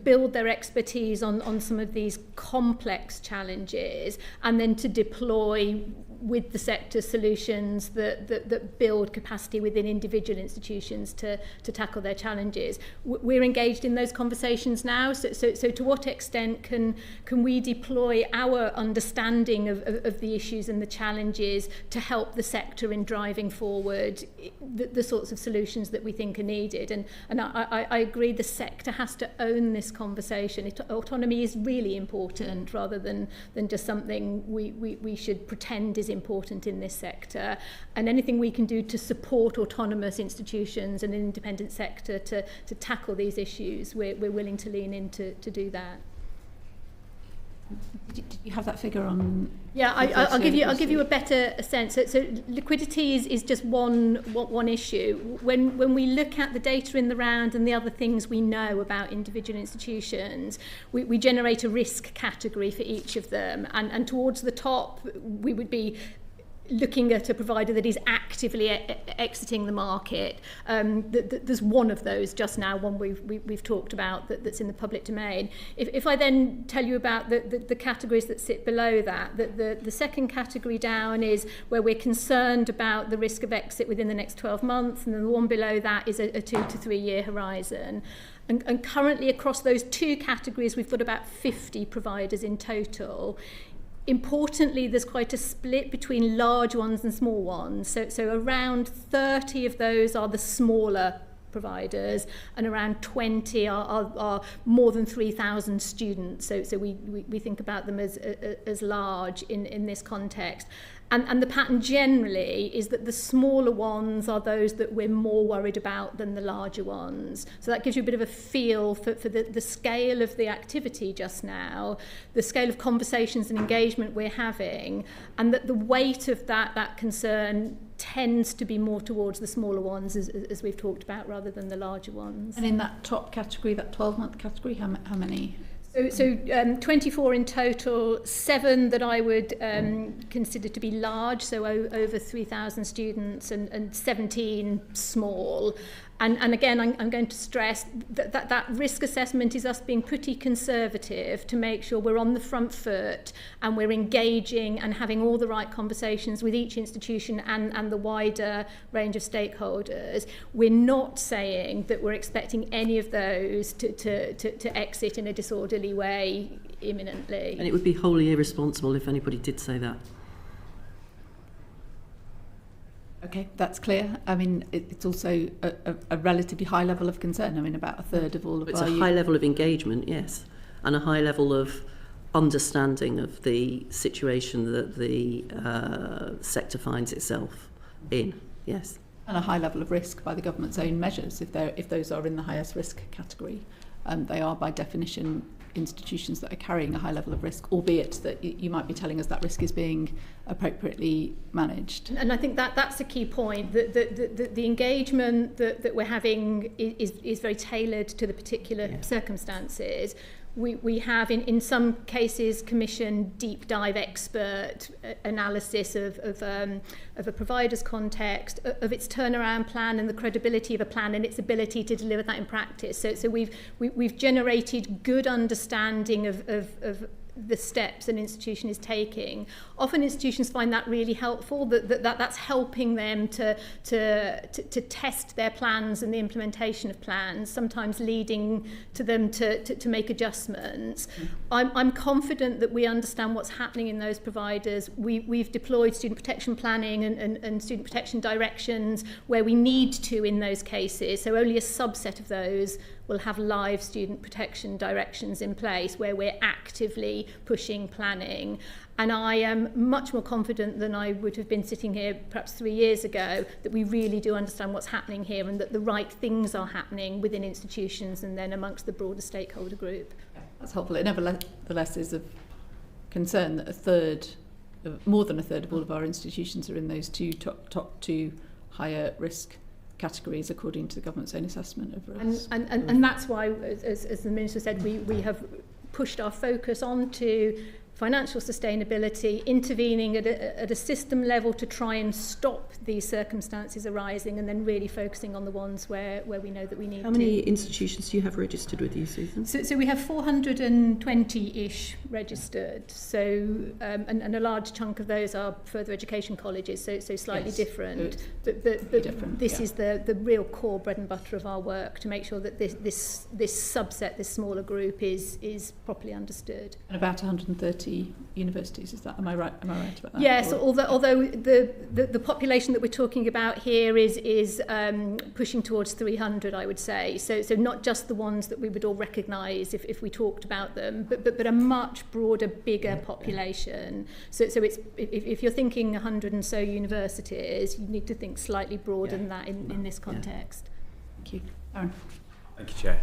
build their expertise on some of these complex challenges and then to deploy with the sector solutions that build capacity within individual institutions to tackle their challenges. We're engaged in those conversations now, so to what extent can we deploy our understanding of the issues and the challenges to help the sector in driving forward the sorts of solutions that we think are needed. And I agree, the sector has to own this conversation. Autonomy is really important, rather than just something we should pretend is important in this sector. And anything we can do to support autonomous institutions and an independent sector to tackle these issues, we're willing to lean in to do that. Did you have that figure on? Yeah, I'll give you a better sense. So liquidity is just one issue. When we look at the data in the round and the other things we know about individual institutions, we generate a risk category for each of them, and towards the top we would be looking at a provider that is actively exiting the market. There's one of those just now, one we've talked about that's in the public domain. If I then tell you about the categories that sit below that, the second category down is where we're concerned about the risk of exit within the next 12 months, and then the one below that is a 2 to 3 year horizon. And currently across those two categories, we've got about 50 providers in total. Importantly, there's quite a split between large ones and small ones. So around 30 of those are the smaller providers, and around 20 are more than 3,000 students. So we think about them as large in this context. And the pattern generally is that the smaller ones are those that we're more worried about than the larger ones. So that gives you a bit of a feel for the scale of the activity just now, the scale of conversations and engagement we're having, and that the weight of that concern tends to be more towards the smaller ones, as we've talked about, rather than the larger ones. And in that top category, that 12-month category, how many? So 24 in total, 7 that I would consider to be large, so over 3,000 students, and 17 small. And again, I'm going to stress that risk assessment is us being pretty conservative to make sure we're on the front foot and we're engaging and having all the right conversations with each institution and the wider range of stakeholders. We're not saying that we're expecting any of those to exit in a disorderly way imminently. And it would be wholly irresponsible if anybody did say that. Okay, that's clear. I mean, it's also a relatively high level of concern. I mean, about a third of all of it's our... It's a high level of engagement, yes, and a high level of understanding of the situation that the sector finds itself in, yes. And a high level of risk by the government's own measures, if those are in the highest risk category. They are, by definition, institutions that are carrying a high level of risk, albeit that you might be telling us that risk is being appropriately managed. And I think that's a key point, that the engagement that we're having is very tailored to the particular circumstances. We have in some cases commissioned deep dive expert analysis of a provider's context, of its turnaround plan and the credibility of a plan and its ability to deliver that in practice. So we've generated good understanding of the steps an institution is taking. Often institutions find that really helpful, that's helping them to test their plans and the implementation of plans, sometimes leading to them to make adjustments. I'm confident that we understand what's happening in those providers. We've deployed student protection planning and student protection directions where we need to in those cases, so only a subset of those will have live student protection directions in place where we're actively pushing planning. And I am much more confident than I would have been sitting here perhaps 3 years ago that we really do understand what's happening here and that the right things are happening within institutions and then amongst the broader stakeholder group. That's helpful. It nevertheless is of concern that more than a third of all of our institutions are in those top two higher risk categories according to the government's own assessment of risk. And that's why, as the Minister said, we have pushed our focus onto financial sustainability, intervening at a system level to try and stop these circumstances arising, and then really focusing on the ones where we know that we need to. How many institutions do you have registered with you, Susan? So we have 420-ish registered, and a large chunk of those are further education colleges, so slightly different. But different, this is the real core bread and butter of our work, to make sure that this subset, this smaller group, is properly understood. And about 130 universities, is that? Am I right about that? Yes, although the population that we're talking about here is pushing towards 300, I would say. So not just the ones that we would all recognise if we talked about them, but a much broader, bigger population. So it's if you're thinking 100 and so universities, you need to think slightly broader than that in this context. Thank you. Aaron. Thank you, Chair.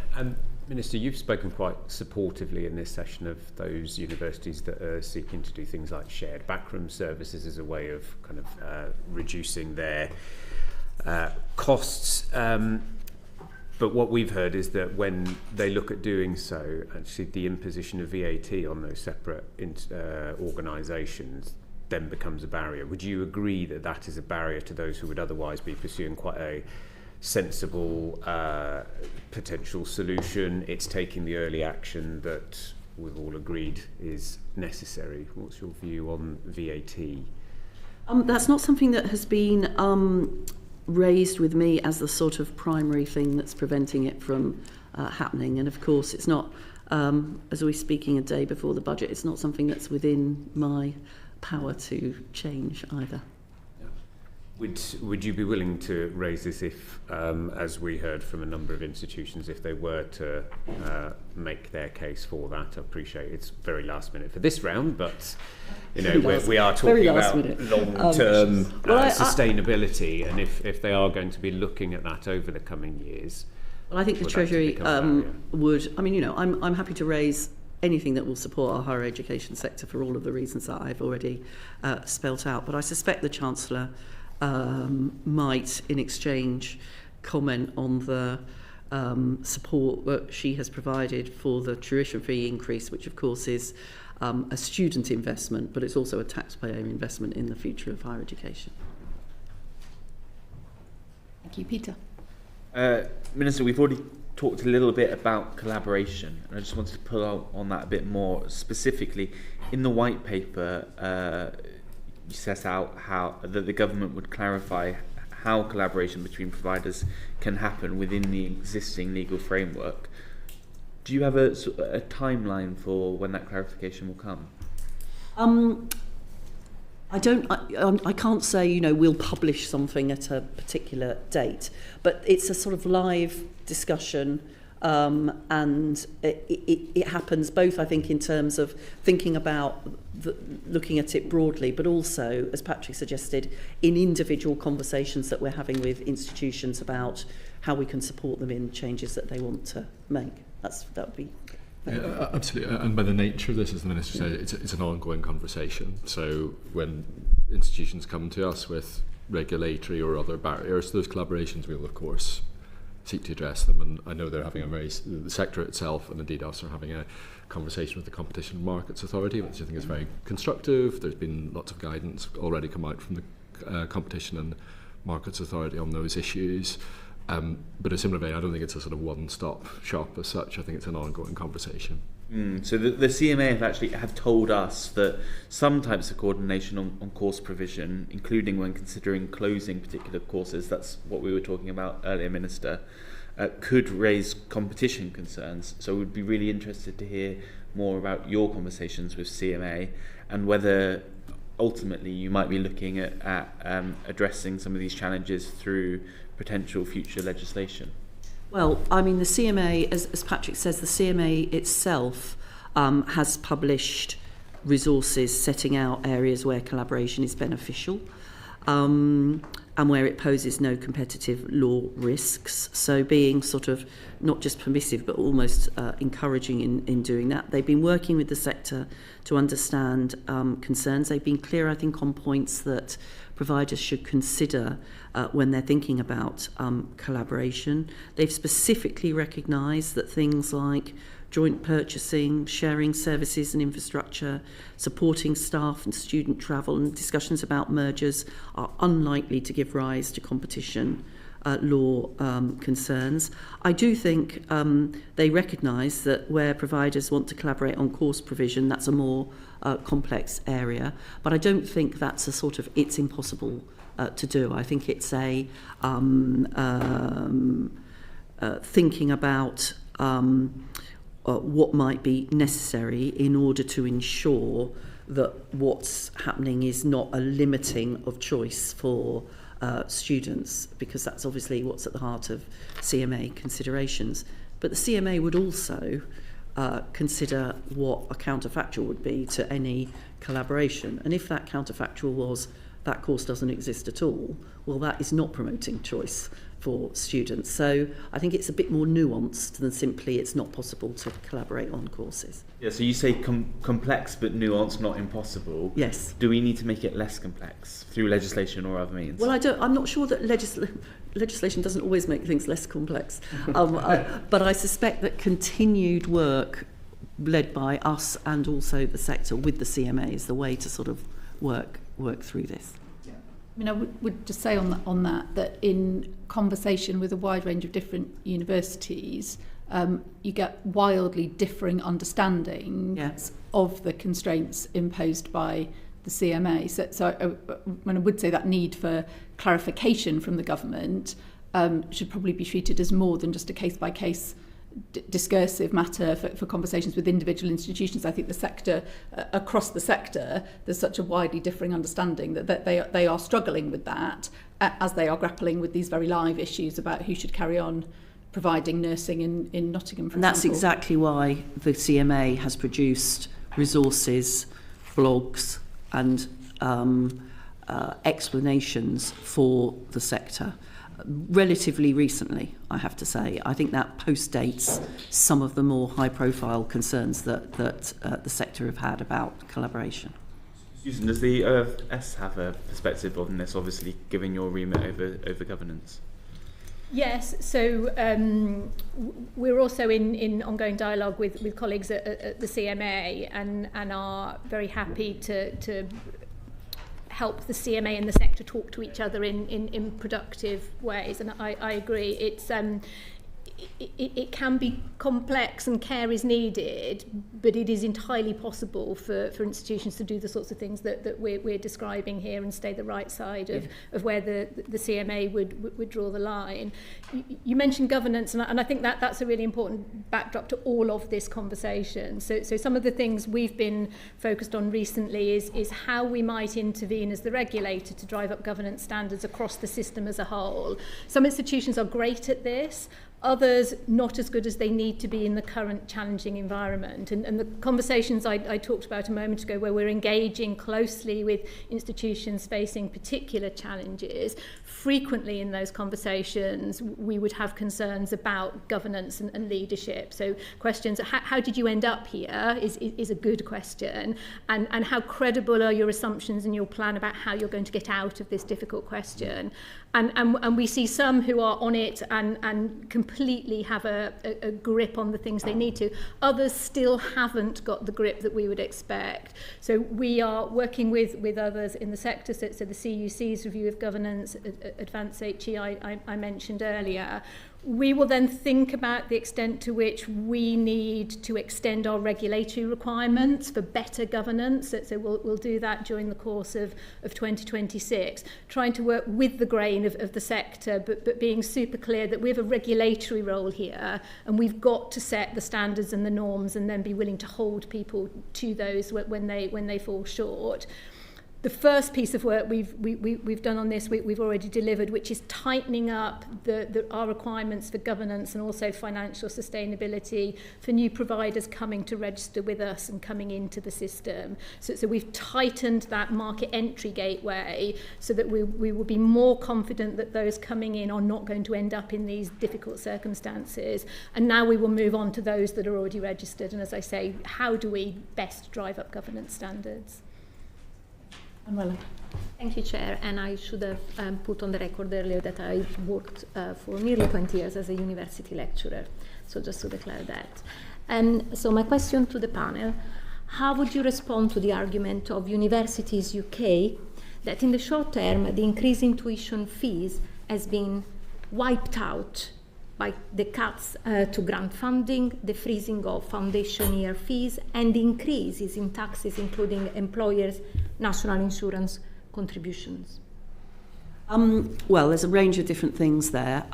Minister, you've spoken quite supportively in this session of those universities that are seeking to do things like shared backroom services as a way of kind of reducing their costs. But what we've heard is that when they look at doing so, actually the imposition of VAT on those separate organisations then becomes a barrier. Would you agree that that is a barrier to those who would otherwise be pursuing quite a sensible potential solution? It's taking the early action that we've all agreed is necessary. What's your view on VAT? That's not something that has been raised with me as the sort of primary thing that's preventing it from happening. And of course, it's not, as we're speaking a day before the budget, it's not something that's within my power to change either. Would you be willing to raise this if, as we heard from a number of institutions, if they were to make their case for that? I appreciate it's very last minute for this round, but you know we are talking about long-term sustainability, and if they are going to be looking at that over the coming years. Well, I think the Treasury would. I mean, you know, I'm happy to raise anything that will support our higher education sector for all of the reasons that I've already spelt out. But I suspect the Chancellor might, in exchange, comment on the support that she has provided for the tuition fee increase, which of course is a student investment, but it's also a taxpayer investment in the future of higher education. Thank you, Peter. Minister, we've already talked a little bit about collaboration, and I just wanted to pull out on that a bit more. Specifically, in the white paper, you set out how that the government would clarify how collaboration between providers can happen within the existing legal framework. Do you have a timeline for when that clarification will come? I can't say, you know, we'll publish something at a particular date, but it's a sort of live discussion, and it happens both, I think, in terms of thinking about looking at it broadly, but also, as Patrick suggested, in individual conversations that we're having with institutions about how we can support them in changes that they want to make. That would be... Yeah, absolutely. And by the nature of this, as the Minister said, it's an ongoing conversation. So when institutions come to us with regulatory or other barriers, those collaborations, we will, of course, seek to address them. And I know they're having the sector itself, and indeed us, are having a conversation with the Competition and Markets Authority, which I think is very constructive. There's been lots of guidance already come out from the Competition and Markets Authority on those issues. But a similar vein, I don't think it's a sort of one-stop shop as such. I think it's an ongoing conversation. So the CMA have told us that some types of coordination on course provision, including when considering closing particular courses, that's what we were talking about earlier, Minister, could raise competition concerns. So we'd be really interested to hear more about your conversations with CMA and whether ultimately you might be looking at addressing some of these challenges through potential future legislation. Well, I mean, the CMA, as Patrick says, the CMA itself has published resources setting out areas where collaboration is beneficial and where it poses no competitive law risks. So being sort of not just permissive, but almost encouraging in doing that. They've been working with the sector to understand concerns. They've been clear, I think, on points that providers should consider when they're thinking about collaboration. They've specifically recognised that things like joint purchasing, sharing services and infrastructure, supporting staff and student travel, and discussions about mergers are unlikely to give rise to competition law concerns. I do think they recognise that where providers want to collaborate on course provision, that's a more complex area. But I don't think that's a sort of it's impossible to do. I think it's a thinking about what might be necessary in order to ensure that what's happening is not a limiting of choice for students, because that's obviously what's at the heart of CMA considerations. But the CMA would also consider what a counterfactual would be to any collaboration. And if that counterfactual was that course doesn't exist at all, well, that is not promoting choice for students. So I think it's a bit more nuanced than simply it's not possible to collaborate on courses. Yeah, so you say complex but nuanced, not impossible. Yes. Do we need to make it less complex through legislation or other means? Well, I'm not sure that legislation doesn't always make things less complex. But I suspect that continued work led by us and also the sector with the CMA is the way to sort of work through this. I mean, I would just say on that in conversation with a wide range of different universities, you get wildly differing understandings of the constraints imposed by the CMA. So I would say that need for clarification from the government should probably be treated as more than just a case-by-case discursive matter for conversations with individual institutions. I think the sector, across the sector, there's such a widely differing understanding that they are struggling with that as they are grappling with these very live issues about who should carry on providing nursing in Nottingham, for example. That's exactly why the CMA has produced resources, blogs and explanations for the sector. Relatively recently, I have to say. I think that postdates some of the more high-profile concerns that the sector have had about collaboration. Susan, does the OFS have a perspective on this, obviously, given your remit over governance? Yes, so we're also in ongoing dialogue with colleagues at the CMA and are very happy to help the CMA and the sector talk to each other in productive ways. And I agree, it can be complex and care is needed, but it is entirely possible for institutions to do the sorts of things that we're describing here and stay the right side of where the CMA would draw the line. You mentioned governance, and I think that's a really important backdrop to all of this conversation. So some of the things we've been focused on recently is how we might intervene as the regulator to drive up governance standards across the system as a whole. Some institutions are great at this, others not as good as they need to be in the current challenging environment. And the conversations I talked about a moment ago, where we're engaging closely with institutions facing particular challenges, frequently in those conversations we would have concerns about governance and leadership. So questions, how did you end up here is a good question, and how credible are your assumptions and your plan about how you're going to get out of this difficult question. And we see some who are on it and completely have a grip on the things they need to. Others still haven't got the grip that we would expect. So we are working with others in the sector, so the CUC's review of governance, Advanced HE I mentioned earlier. We will then think about the extent to which we need to extend our regulatory requirements for better governance. So we'll do that during the course of 2026, trying to work with the grain of the sector, but being super clear that we have a regulatory role here, and we've got to set the standards and the norms and then be willing to hold people to those when they fall short. The first piece of work we've done on this, we've already delivered, which is tightening up our requirements for governance and also financial sustainability for new providers coming to register with us and coming into the system. So we've tightened that market entry gateway so that we will be more confident that those coming in are not going to end up in these difficult circumstances. And now we will move on to those that are already registered. And as I say, how do we best drive up governance standards? Manuela. Thank you, Chair. And I should have put on the record earlier that I worked for nearly 20 years as a university lecturer. So just to declare that. So my question to the panel, how would you respond to the argument of Universities UK that in the short term, the increase in tuition fees has been wiped out by the cuts to grant funding, the freezing of foundation year fees, and the increases in taxes, including employers' national insurance contributions? Well, there's a range of different things there.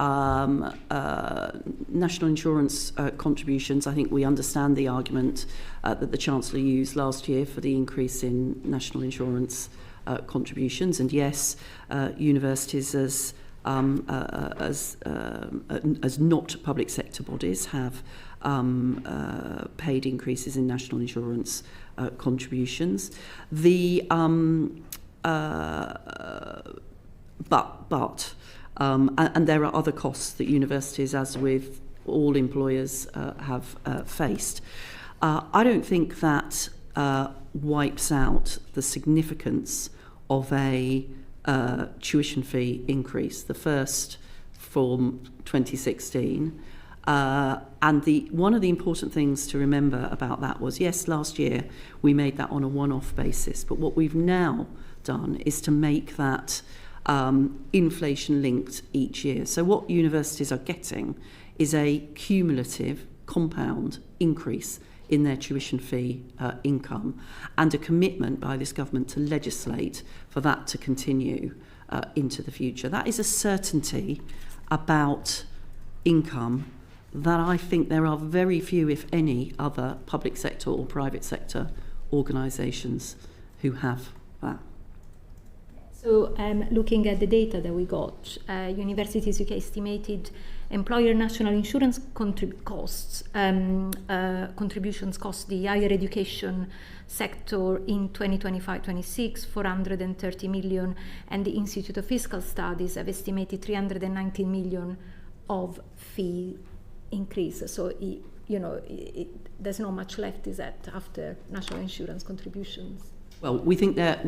National insurance contributions, I think we understand the argument that the Chancellor used last year for the increase in national insurance contributions. And yes, universities as not public sector bodies have paid increases in national insurance contributions. And there are other costs that universities, as with all employers, have faced. I don't think that wipes out the significance of a tuition fee increase, the first from 2016. And one of the important things to remember about that was, yes, last year we made that on a one-off basis, but what we've now done is to make that inflation linked each year. So what universities are getting is a cumulative compound increase in their tuition fee income, and a commitment by this government to legislate for that to continue into the future. That is a certainty about income that I think there are very few, if any, other public sector or private sector organisations who have that. So looking at the data that we got, Universities UK estimated employer national insurance contributions cost the higher education sector in 2025-26 430 million, and the Institute of Fiscal Studies have estimated 319 million of fee increase. So there's not much left, is that, after national insurance contributions? Well, we think that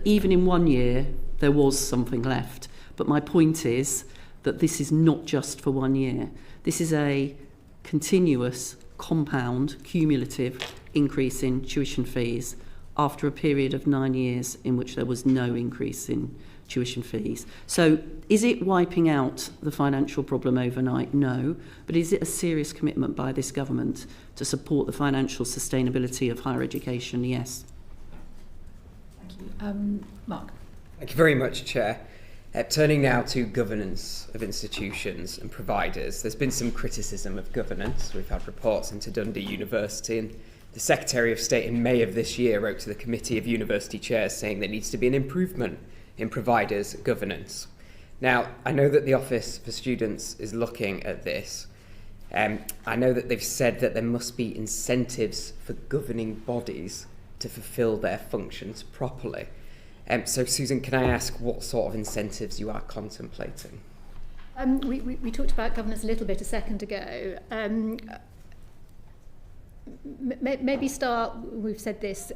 even in 1 year there was something left. But my point is that this is not just for 1 year. This is a continuous, compound, cumulative increase in tuition fees after a period of 9 years in which there was no increase in tuition fees. So is it wiping out the financial problem overnight? No. But is it a serious commitment by this government to support the financial sustainability of higher education? Yes. Mark. Thank you very much, Chair. Turning now to governance of institutions and providers, there's been some criticism of governance. We've had reports into Dundee University, and the Secretary of State in May of this year wrote to the Committee of University Chairs saying there needs to be an improvement in providers' governance. Now, I know that the Office for Students is looking at this. I know that they've said that there must be incentives for governing bodies to fulfil their functions properly. So, Susan, can I ask what sort of incentives you are contemplating? We talked about governance a little bit a second ago. Maybe start, we've said this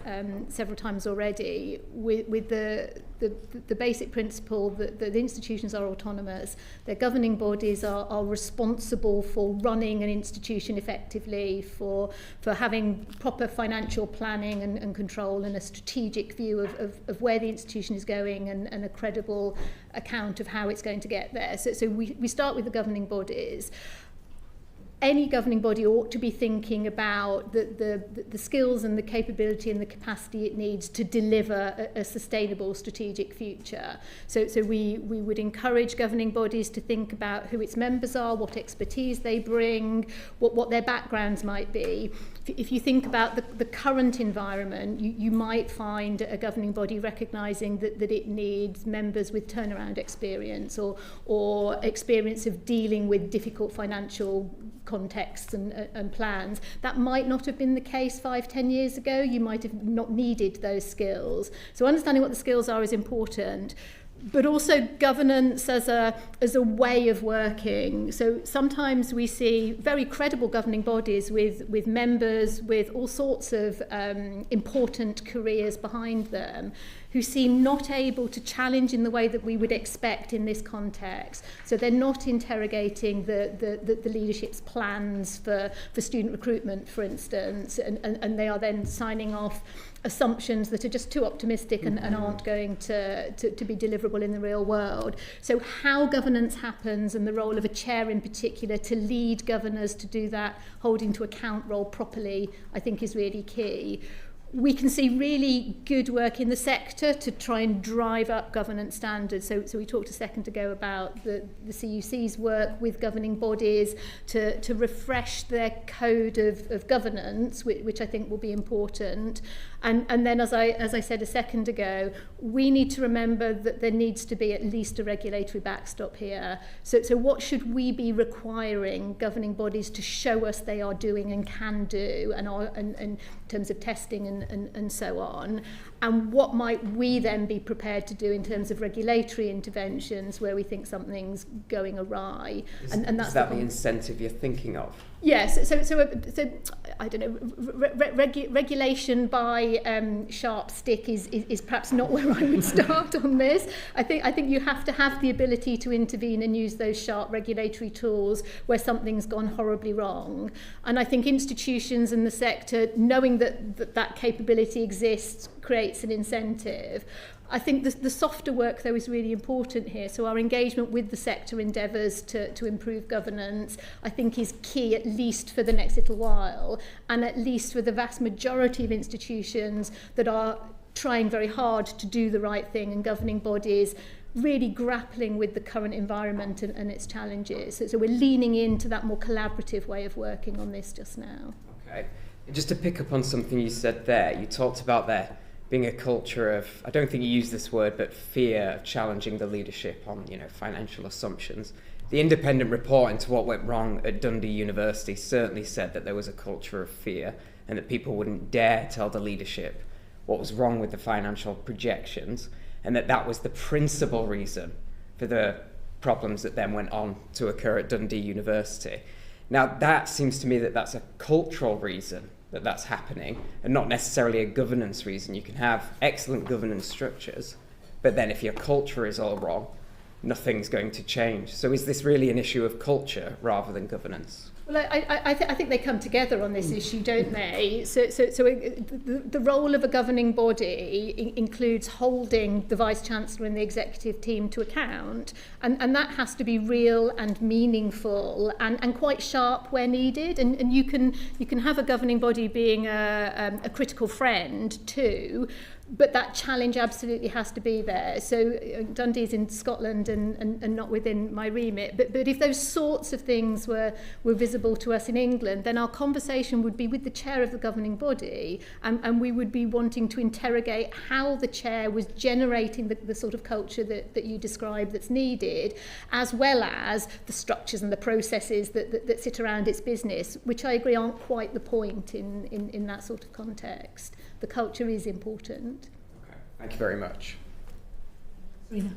several times already, with the basic principle that the institutions are autonomous. Their governing bodies are responsible for running an institution effectively, for having proper financial planning and control, and a strategic view of where the institution is going, and a credible account of how it's going to get there. So we start with the governing bodies. Any governing body ought to be thinking about the skills and the capability and the capacity it needs to deliver a sustainable strategic future. So we would encourage governing bodies to think about who its members are, what expertise they bring, what their backgrounds might be. If you think about the current environment, you might find a governing body recognising that it needs members with turnaround experience or experience of dealing with difficult financial contexts and plans. That might not have been the case 5-10 years ago. You might have not needed those skills. So understanding what the skills are is important. but also governance as a way of working. So sometimes we see very credible governing bodies with members with all sorts of important careers behind them, who seem not able to challenge in the way that we would expect in this context. So they're not interrogating the leadership's plans for student recruitment, for instance, and they are then signing off assumptions that are just too optimistic and aren't going to be deliverable in the real world. So how governance happens, and the role of a chair in particular to lead governors to do that holding to account role properly, I think is really key. We can see really good work in the sector to try and drive up governance standards. So we talked a second ago about the CUC's work with governing bodies to refresh their code of governance, which I think will be important. And then, as I said a second ago, we need to remember that there needs to be at least a regulatory backstop here. So what should we be requiring governing bodies to show us they are doing and can do, and in terms of testing and so on? And what might we then be prepared to do in terms of regulatory interventions where we think something's going awry? And that's the incentive you're thinking of? Yes, so I don't know, regulation by sharp stick is perhaps not where I would start on this. I think you have to have the ability to intervene and use those sharp regulatory tools where something's gone horribly wrong. And I think institutions in the sector, knowing that capability exists, creates an incentive. I think the softer work, though, is really important here. So our engagement with the sector endeavours to improve governance, I think, is key, at least for the next little while, and at least for the vast majority of institutions that are trying very hard to do the right thing, and governing bodies really grappling with the current environment and its challenges. So we're leaning into that more collaborative way of working on this just now. Okay. And just to pick up on something you said there, you talked about there being a culture of, I don't think you used this word, but fear of challenging the leadership on, financial assumptions. The independent report into what went wrong at Dundee University certainly said that there was a culture of fear and that people wouldn't dare tell the leadership what was wrong with the financial projections, and that was the principal reason for the problems that then went on to occur at Dundee University. Now, that seems to me that that's a cultural reason that's happening, and not necessarily a governance reason. You can have excellent governance structures, but then if your culture is all wrong, nothing's going to change. So is this really an issue of culture rather than governance? Well, I think they come together on this issue, don't they? So the role of a governing body includes holding the Vice-Chancellor and the executive team to account, and that has to be real and meaningful and quite sharp where needed. And you can have a governing body being a critical friend too, but that challenge absolutely has to be there. So Dundee's in Scotland and not within my remit, but if those sorts of things were visible to us in England, then our conversation would be with the chair of the governing body, and we would be wanting to interrogate how the chair was generating the sort of culture that you described that's needed, as well as the structures and the processes that sit around its business, which I agree aren't quite the point in that sort of context. The culture is important. Okay. Thank you very much. Rina.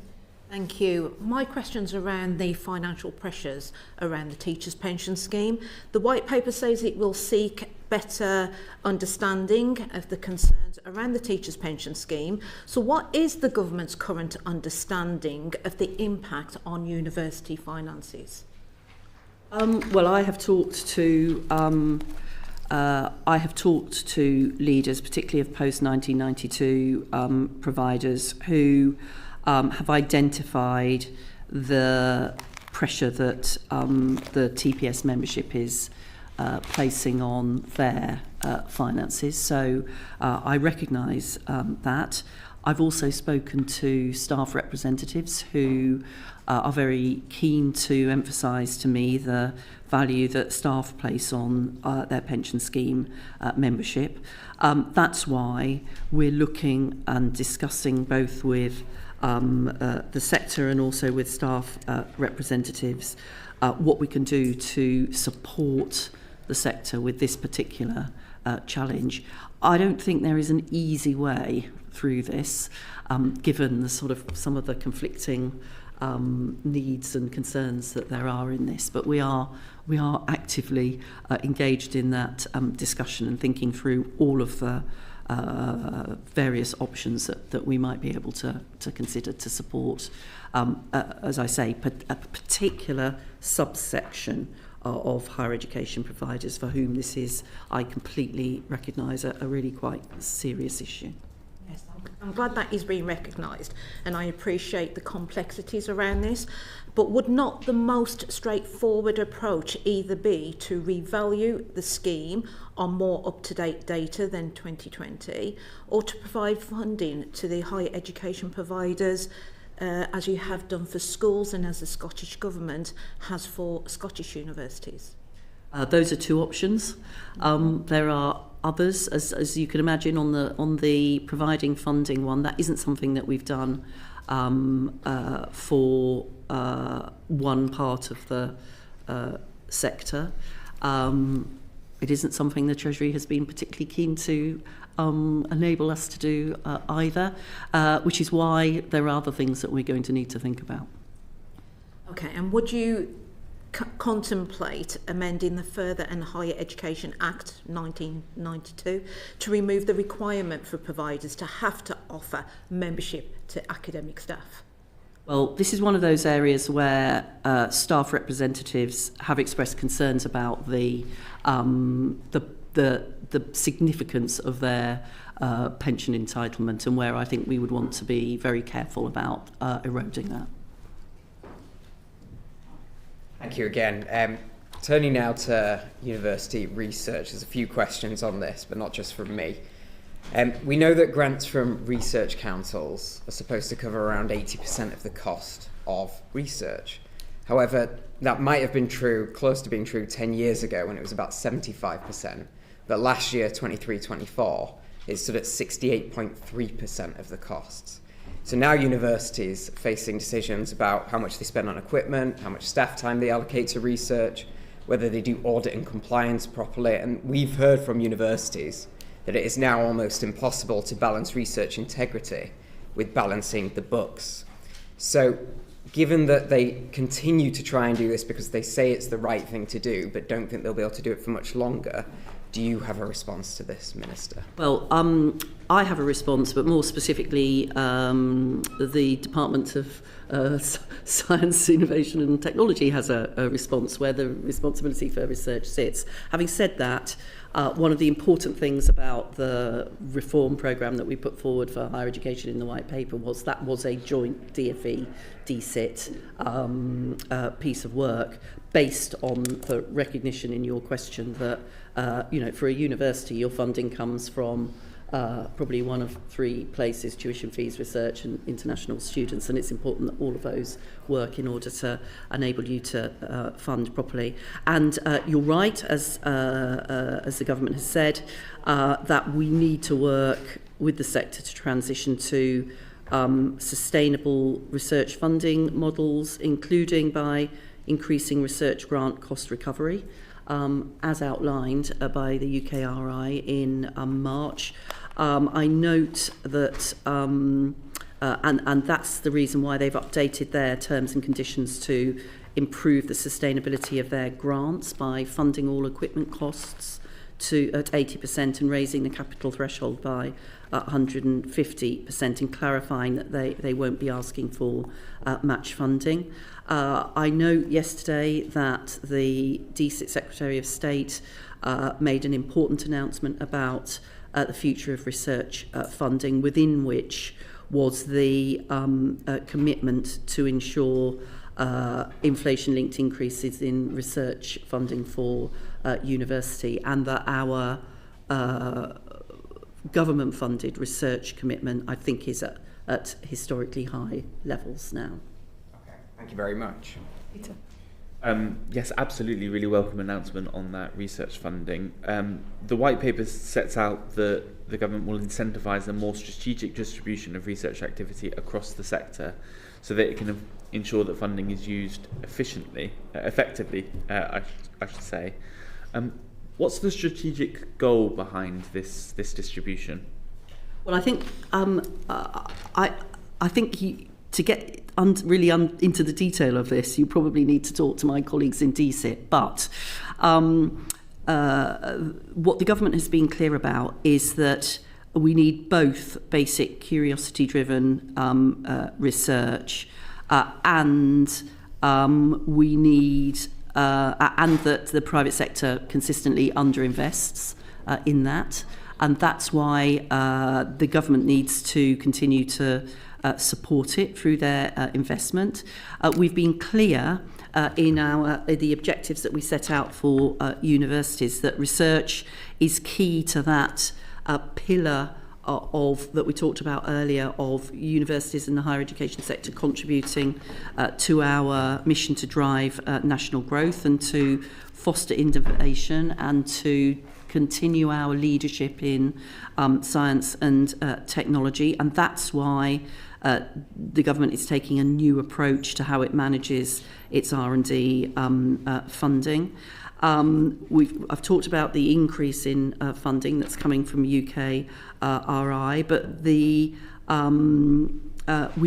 Thank you. My question's around the financial pressures around the teachers' pension scheme. The white paper says it will seek better understanding of the concerns around the teachers' pension scheme. So what is the government's current understanding of the impact on university finances? Well, I have talked to leaders, particularly of post-1992 providers, who have identified the pressure that the TPS membership is placing on their finances. So I recognise that. I've also spoken to staff representatives who are very keen to emphasise to me the value that staff place on their pension scheme membership. That's why we're looking and discussing both with the sector and also with staff representatives what we can do to support the sector with this particular challenge. I don't think there is an easy way through this, given the sort of some of the conflicting needs and concerns that there are in this. But we are actively engaged in that discussion and thinking through all of the various options that we might be able to consider to support, as I say, a particular subsection of higher education providers for whom this is, I completely recognise, a really quite serious issue. Yes, I'm glad that is being recognised, and I appreciate the complexities around this. But would not the most straightforward approach either be to revalue the scheme on more up-to-date data than 2020, or to provide funding to the higher education providers, as you have done for schools and as the Scottish Government has for Scottish universities? Those are two options. There are others, as you can imagine, on the providing funding one. That isn't something that we've done for one part of the sector. It isn't something the Treasury has been particularly keen to enable us to do either, which is why there are other things that we're going to need to think about. Okay, and would you contemplate amending the Further and Higher Education Act 1992 to remove the requirement for providers to have to offer membership to academic staff? Well, this is one of those areas where staff representatives have expressed concerns about the significance of their pension entitlement, and where I think we would want to be very careful about eroding that. Thank you again. Turning now to university research, there's a few questions on this, but not just from me. We know that grants from research councils are supposed to cover around 80% of the cost of research. However, that might have been true, close to being true 10 years ago when it was about 75%. But last year, 23-24, it stood at 68.3% of the costs. So now universities are facing decisions about how much they spend on equipment, how much staff time they allocate to research, whether they do audit and compliance properly. And we've heard from universities that it is now almost impossible to balance research integrity with balancing the books. So given that they continue to try and do this because they say it's the right thing to do, but don't think they'll be able to do it for much longer, do you have a response to this, Minister? Well, I have a response, but more specifically, the Department of Science, Innovation and Technology has a response where the responsibility for research sits. Having said that, one of the important things about the reform programme that we put forward for higher education in the White Paper was that was a joint DFE, DSIT piece of work based on the recognition in your question that, for a university, your funding comes from probably one of three places: tuition fees, research and international students, and it's important that all of those work in order to enable you to fund properly. And you're right, as the government has said, that we need to work with the sector to transition to sustainable research funding models, including by increasing research grant cost recovery, as outlined by the UKRI in March. I note that, and that's the reason why they've updated their terms and conditions to improve the sustainability of their grants by funding all equipment costs at 80% and raising the capital threshold by 150% and clarifying that they won't be asking for match funding. I note yesterday that the DSIT Secretary of State made an important announcement about the future of research funding, within which was the commitment to ensure inflation-linked increases in research funding for university, and that our government-funded research commitment, I think, is at historically high levels now. Okay, thank you very much. Peter. Yes, absolutely, really welcome announcement on that research funding. The white paper sets out that the government will incentivise a more strategic distribution of research activity across the sector so that it can ensure that funding is used effectively, I should say. What's the strategic goal behind this distribution? Well, I think to get into the detail of this, you probably need to talk to my colleagues in DSIT. But what the government has been clear about is that we need both basic curiosity-driven research and we need and that the private sector consistently underinvests in that. And that's why the government needs to continue to support it through their investment. We've been clear in the objectives that we set out for universities that research is key to that pillar of that we talked about earlier of universities and the higher education sector contributing to our mission to drive national growth and to foster innovation and to continue our leadership in science and technology. And that's why the government is taking a new approach to how it manages its R&D funding. I've talked about the increase in funding that's coming from UK RI, but we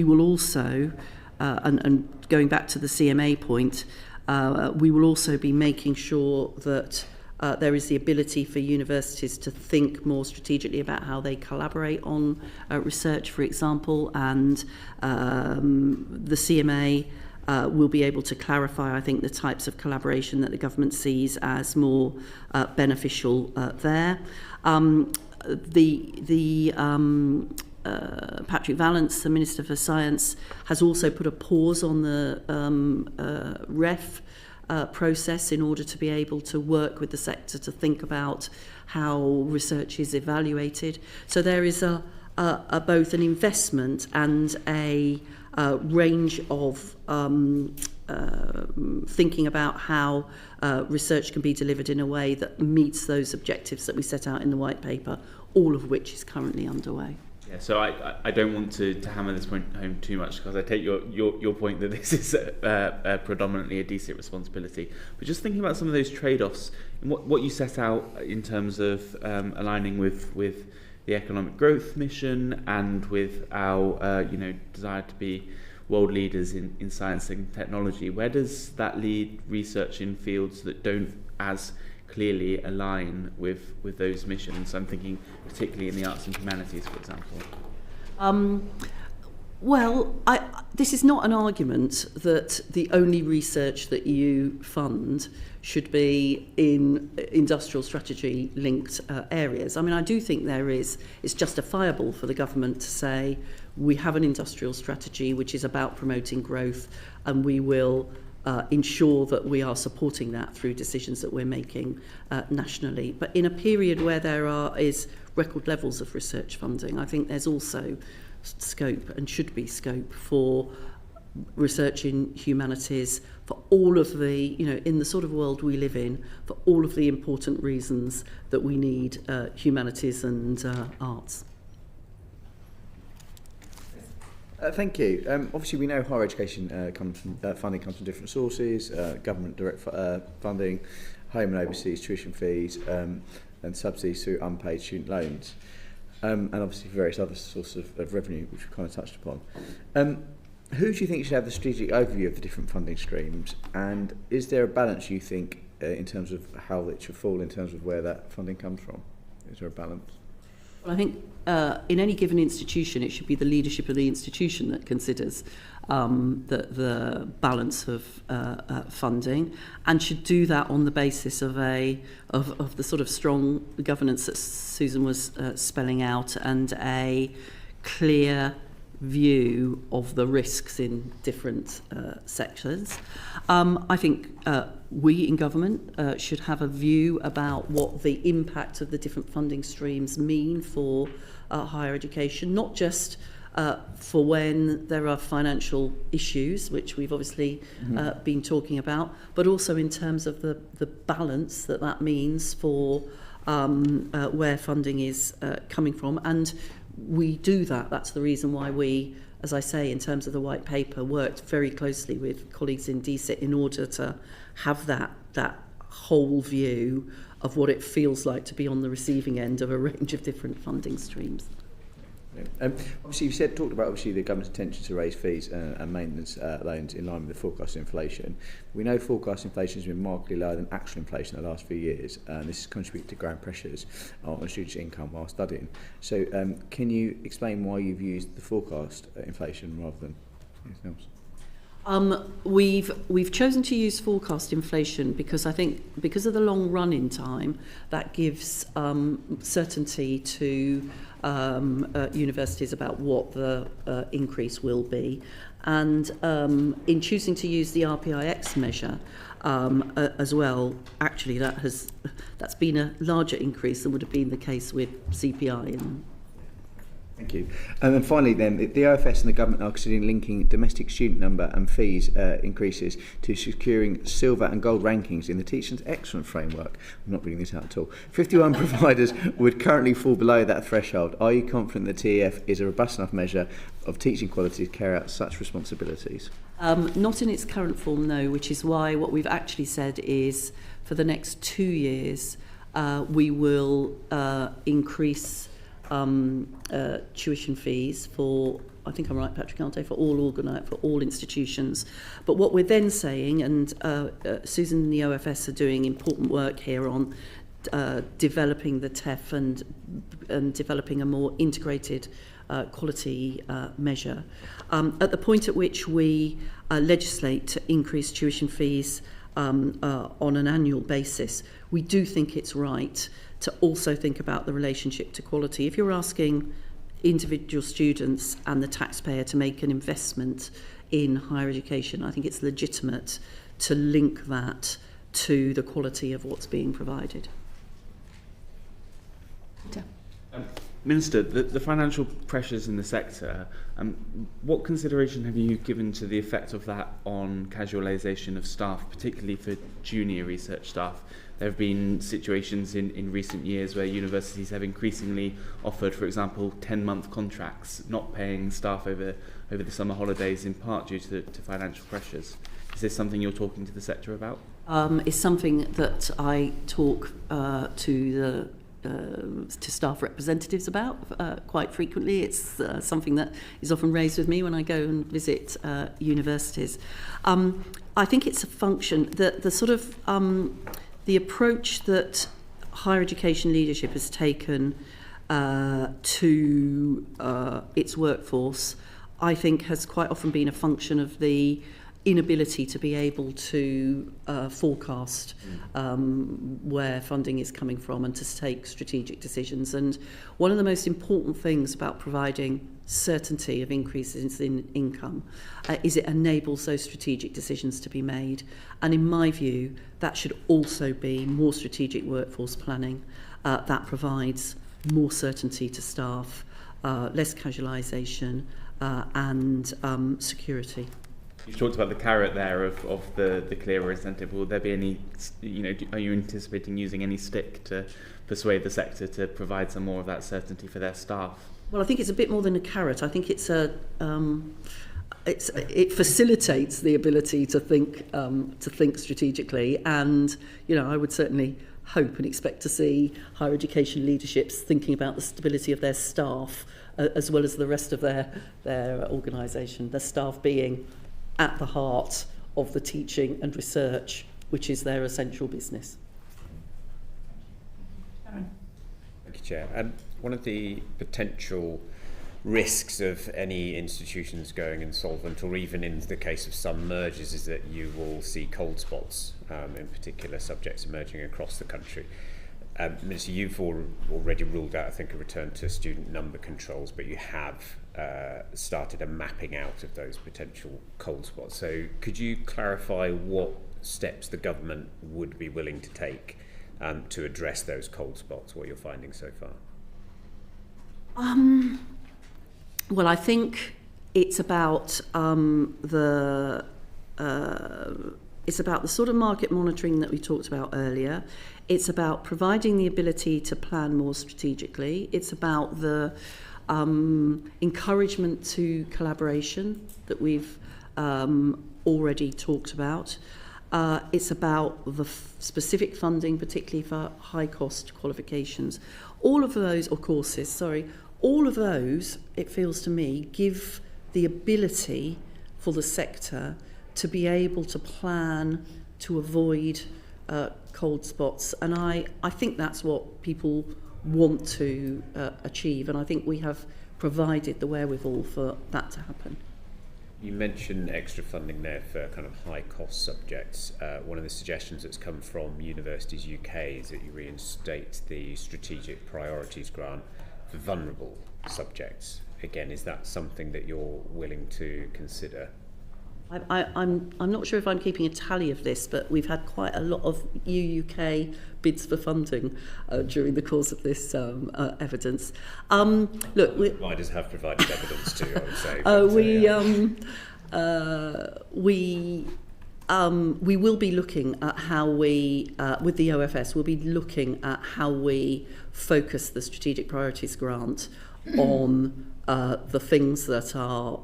will also, and going back to the CMA point, we will also be making sure that there is the ability for universities to think more strategically about how they collaborate on research, for example, and the CMA will be able to clarify, I think, the types of collaboration that the government sees as more beneficial there. Patrick Vallance, the Minister for Science, has also put a pause on the REF process in order to be able to work with the sector to think about how research is evaluated. So there is both an investment and a range of thinking about how research can be delivered in a way that meets those objectives that we set out in the white paper, all of which is currently underway. Yeah, so I don't want to hammer this point home too much because I take your point that this is predominantly a DSIT responsibility. But just thinking about some of those trade-offs, and what you set out in terms of aligning with the economic growth mission and with our desire to be world leaders in science and technology, where does that lead research in fields that don't as clearly align with those missions? I'm thinking particularly in the arts and humanities, for example. This is not an argument that the only research that you fund should be in industrial strategy linked areas. I mean, I do think it's justifiable for the government to say we have an industrial strategy which is about promoting growth, and we will ensure that we are supporting that through decisions that we're making nationally. But in a period where there is record levels of research funding, I think there's also scope and should be scope for research in humanities for all of the, in the sort of world we live in, for all of the important reasons that we need humanities and arts. Thank you. Obviously, we know higher education funding comes from different sources: government direct funding, home and overseas tuition fees, and subsidies through unpaid student loans, and obviously various other sources of revenue, which we kind of touched upon. Who do you think should have the strategic overview of the different funding streams, and is there a balance, you think, in terms of how it should fall in terms of where that funding comes from? Is there a balance? Well, I think in any given institution, it should be the leadership of the institution that considers the balance of funding, and should do that on the basis of the sort of strong governance that Susan was spelling out, and a clear view of the risks in different sectors. I think we in government should have a view about what the impact of the different funding streams mean for higher education, not just for when there are financial issues, which we've obviously been talking about, but also in terms of the balance that means for where funding is coming from. And we do that. That's the reason why we, as I say, in terms of the white paper, worked very closely with colleagues in DSIT in order to have that whole view what it feels like to be on the receiving end of a range of different funding streams. Obviously, you talked about obviously the government's intention to raise fees and maintenance loans in line with the forecast inflation. We know forecast inflation has been markedly lower than actual inflation in the last few years, and this has contributed to growing pressures on students' income while studying. So, can you explain why you've used the forecast inflation rather than anything else? We've chosen to use forecast inflation because I think because of the long run in time, that gives certainty to universities about what the increase will be. And in choosing to use the RPIX measure as well, actually that's been a larger increase than would have been the case with CPI. Thank you. And then finally then, the OFS and the government are considering linking domestic student number and fees increases to securing silver and gold rankings in the Teaching Excellence framework. I'm not reading this out at all. 51 providers would currently fall below that threshold. Are you confident that TEF is a robust enough measure of teaching quality to carry out such responsibilities? Not in its current form, no, which is why what we've actually said is for the next 2 years we will increase tuition fees for, I think I'm right, Patrick, aren't I, for all institutions. But what we're then saying, and Susan and the OFS are doing important work here on developing the TEF and developing a more integrated quality measure. At the point at which we legislate to increase tuition fees on an annual basis, we do think it's right to also think about the relationship to quality. If you're asking individual students and the taxpayer to make an investment in higher education, I think it's legitimate to link that to the quality of what's being provided. Minister, the financial pressures in the sector, what consideration have you given to the effect of that on casualisation of staff, particularly for junior research staff? There have been situations in recent years where universities have increasingly offered, for example, 10-month contracts, not paying staff over the summer holidays, in part due to financial pressures. Is this something you're talking to the sector about? It's something that I talk to staff representatives about quite frequently. It's something that is often raised with me when I go and visit universities. I think it's a function that the sort of the approach that higher education leadership has taken to its workforce, I think has quite often been a function of the inability to be able to forecast where funding is coming from and to take strategic decisions. And one of the most important things about providing certainty of increases in income is it enables those strategic decisions to be made. And in my view, that should also be more strategic workforce planning that provides more certainty to staff, less casualisation and security. You've talked about the carrot there of the clearer incentive. Will there be any, are you anticipating using any stick to persuade the sector to provide some more of that certainty for their staff? Well, I think it's a bit more than a carrot. I think it's it facilitates the ability to think strategically, and I would certainly hope and expect to see higher education leaderships thinking about the stability of their staff as well as the rest of their organisation. Their staff being at the heart of the teaching and research, which is their essential business. Aaron. Thank you, Chair. And one of the potential risks of any institutions going insolvent, or even in the case of some mergers, is that you will see cold spots, in particular subjects emerging across the country. Minister, you've already ruled out, I think, a return to student number controls, but you have started a mapping out of those potential cold spots. So could you clarify what steps the government would be willing to take to address those cold spots, what you're finding so far? Well, I think it's about the sort of market monitoring that we talked about earlier. It's about providing the ability to plan more strategically. It's about the encouragement to collaboration that we've already talked about. It's about the specific funding, particularly for high-cost qualifications. All of those, or courses, sorry, all of those, it feels to me, give the ability for the sector to be able to plan to avoid cold spots. And I think that's what people want to achieve. And I think we have provided the wherewithal for that to happen. You mentioned extra funding there for kind of high-cost subjects. One of the suggestions that's come from Universities UK is that you reinstate the strategic priorities grant for vulnerable subjects. Again, is that something that you're willing to consider? I'm not sure if I'm keeping a tally of this, but we've had quite a lot of UUK bids for funding during the course of this evidence. Look, providers have provided evidence too, I would say. We will be looking at how we, with the OFS, we'll be looking at how we focus the strategic priorities grant on the things that are,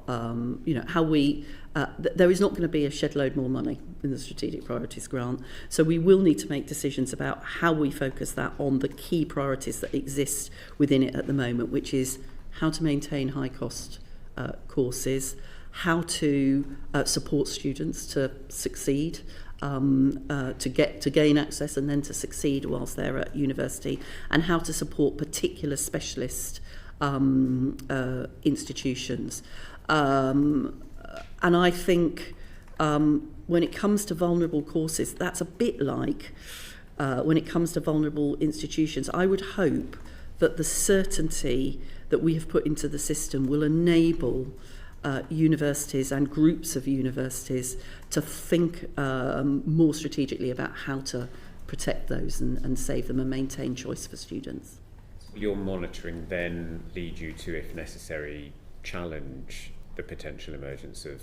how we. There is not going to be a shed load more money in the strategic priorities grant, so we will need to make decisions about how we focus that on the key priorities that exist within it at the moment, which is how to maintain high cost courses, how to support students to succeed, to gain access and then to succeed whilst they're at university, and how to support particular specialist institutions. And I think when it comes to vulnerable courses, that's a bit like when it comes to vulnerable institutions. I would hope that the certainty that we have put into the system will enable universities and groups of universities to think more strategically about how to protect those and save them and maintain choice for students. Your monitoring then lead you to, if necessary, challenge the potential emergence of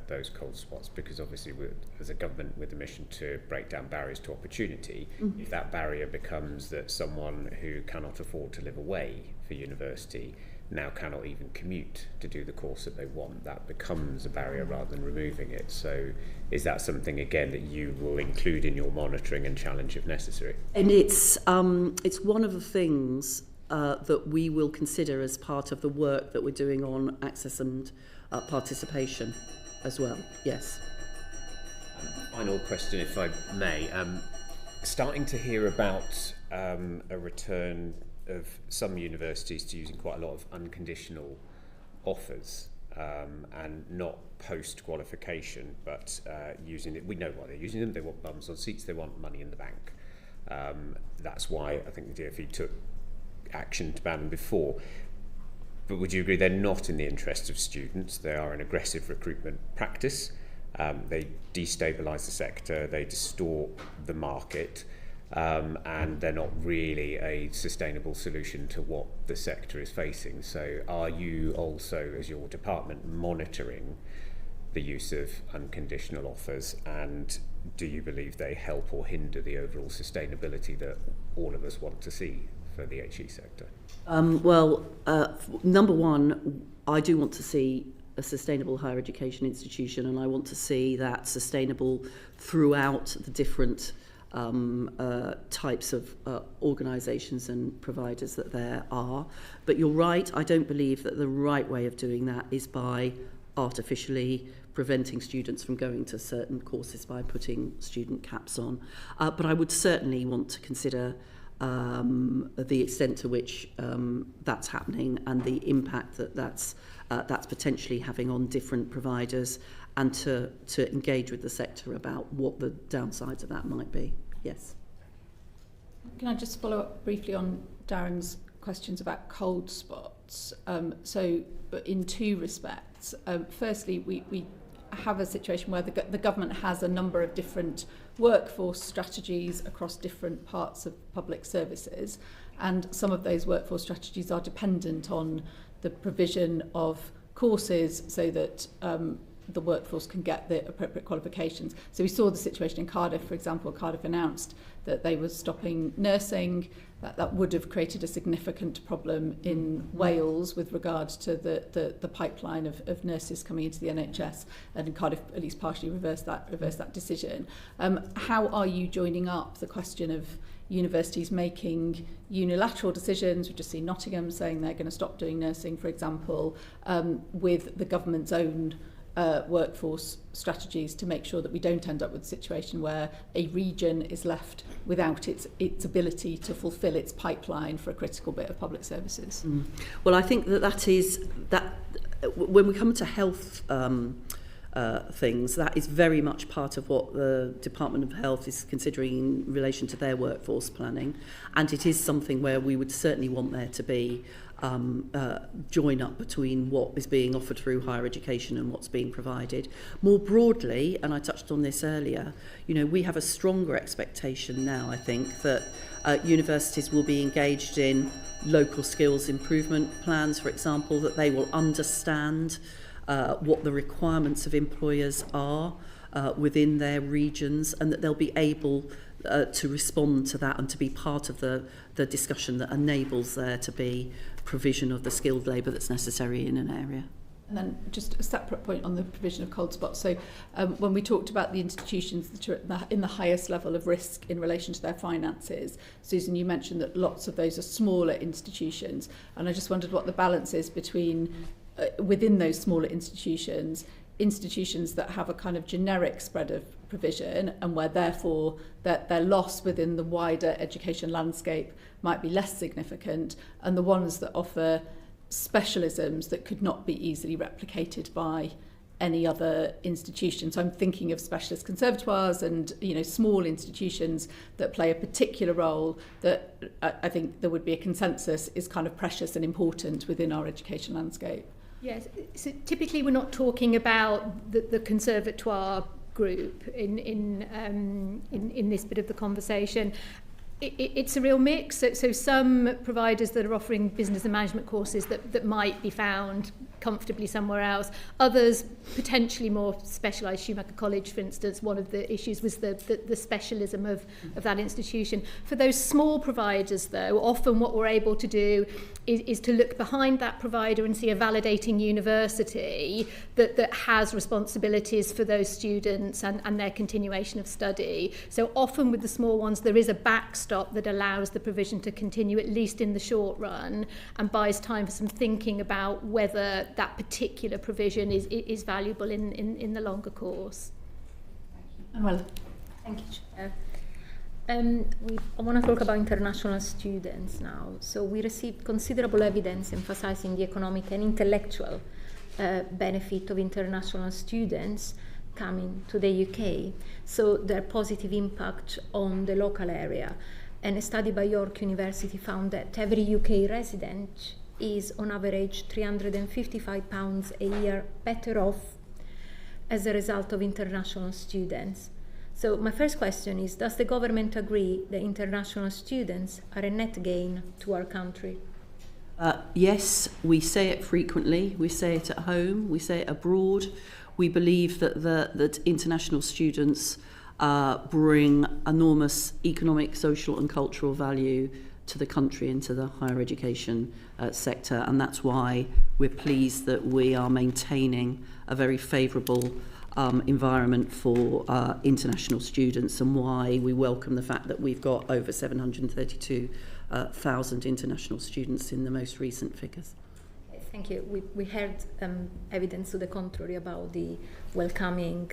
those cold spots, because obviously as a government with a mission to break down barriers to opportunity, if that barrier becomes that someone who cannot afford to live away for university now cannot even commute to do the course that they want, that becomes a barrier rather than removing it. So is that something again that you will include in your monitoring and challenge if necessary? And it's one of the things that we will consider as part of the work that we're doing on access and participation as well. Yes. Final question, if I may. Starting to hear about a return of some universities to using quite a lot of unconditional offers and not post-qualification, but using it. We know why they're using them. They want bums on seats. They want money in the bank. That's why I think the DfE took action to ban them before. But would you agree they're not in the interest of students? They are an aggressive recruitment practice. They destabilise the sector, they distort the market, and they're not really a sustainable solution to what the sector is facing. So are you also, as your department, monitoring the use of unconditional offers, and do you believe they help or hinder the overall sustainability that all of us want to see for the HE sector? Number one, I do want to see a sustainable higher education institution, and I want to see that sustainable throughout the different types of organisations and providers that there are. But you're right, I don't believe that the right way of doing that is by artificially preventing students from going to certain courses by putting student caps on. But I would certainly want to consider the extent to which that's happening and the impact that that's potentially having on different providers, and to engage with the sector about what the downsides of that might be. Yes. Can I just follow up briefly on Darren's questions about cold spots? But in two respects. Firstly, we have a situation where the government has a number of different workforce strategies across different parts of public services, and some of those workforce strategies are dependent on the provision of courses so that the workforce can get the appropriate qualifications. So we saw the situation in Cardiff, for example. Cardiff announced that they were stopping nursing that would have created a significant problem in Wales with regard to the pipeline of nurses coming into the NHS, and Cardiff at least partially reversed that decision. How are you joining up the question of universities making unilateral decisions? We've just seen Nottingham saying they're going to stop doing nursing, for example, with the government's own workforce strategies to make sure that we don't end up with a situation where a region is left without its ability to fulfil its pipeline for a critical bit of public services. Well, I think that is when we come to health things, that is very much part of what the Department of Health is considering in relation to their workforce planning, and it is something where we would certainly want there to be join up between what is being offered through higher education and what's being provided. More broadly, and I touched on this earlier, we have a stronger expectation now, I think, that universities will be engaged in local skills improvement plans, for example, that they will understand what the requirements of employers are within their regions, and that they'll be able to respond to that and to be part of the discussion that enables there to be provision of the skilled labour that's necessary in an area. And then just a separate point on the provision of cold spots. So when we talked about the institutions that are in the highest level of risk in relation to their finances, Susan, you mentioned that lots of those are smaller institutions. And I just wondered what the balance is between, within those smaller institutions that have a kind of generic spread of provision and where therefore their loss within the wider education landscape might be less significant, and the ones that offer specialisms that could not be easily replicated by any other institution. So I'm thinking of specialist conservatoires and small institutions that play a particular role that I think there would be a consensus is kind of precious and important within our education landscape. Yes, so typically we're not talking about the conservatoire group in this bit of the conversation. It's a real mix. So some providers that are offering business and management courses that might be found comfortably somewhere else. Others, potentially more specialised. Schumacher College, for instance, one of the issues was the specialism of that institution. For those small providers, though, often what we're able to do is to look behind that provider and see a validating university that has responsibilities for those students and their continuation of study. So often with the small ones, there is a backstop that allows the provision to continue, at least in the short run, and buys time for some thinking about whether that particular provision is valuable in the longer course. Well, thank you, Chair. I want to talk about international students now. So we received considerable evidence emphasizing the economic and intellectual benefit of international students coming to the UK, so their positive impact on the local area. And a study by York University found that every UK resident is on average £355 a year better off as a result of international students. So my first question is, does the government agree that international students are a net gain to our country? Yes, we say it frequently. We say it at home. We say it abroad. We believe that international students bring enormous economic, social and cultural value to the country and to the higher education sector, and that's why we're pleased that we are maintaining a very favourable environment for international students, and why we welcome the fact that we've got over 732,000 international students in the most recent figures. Thank you. We heard evidence to the contrary about the welcoming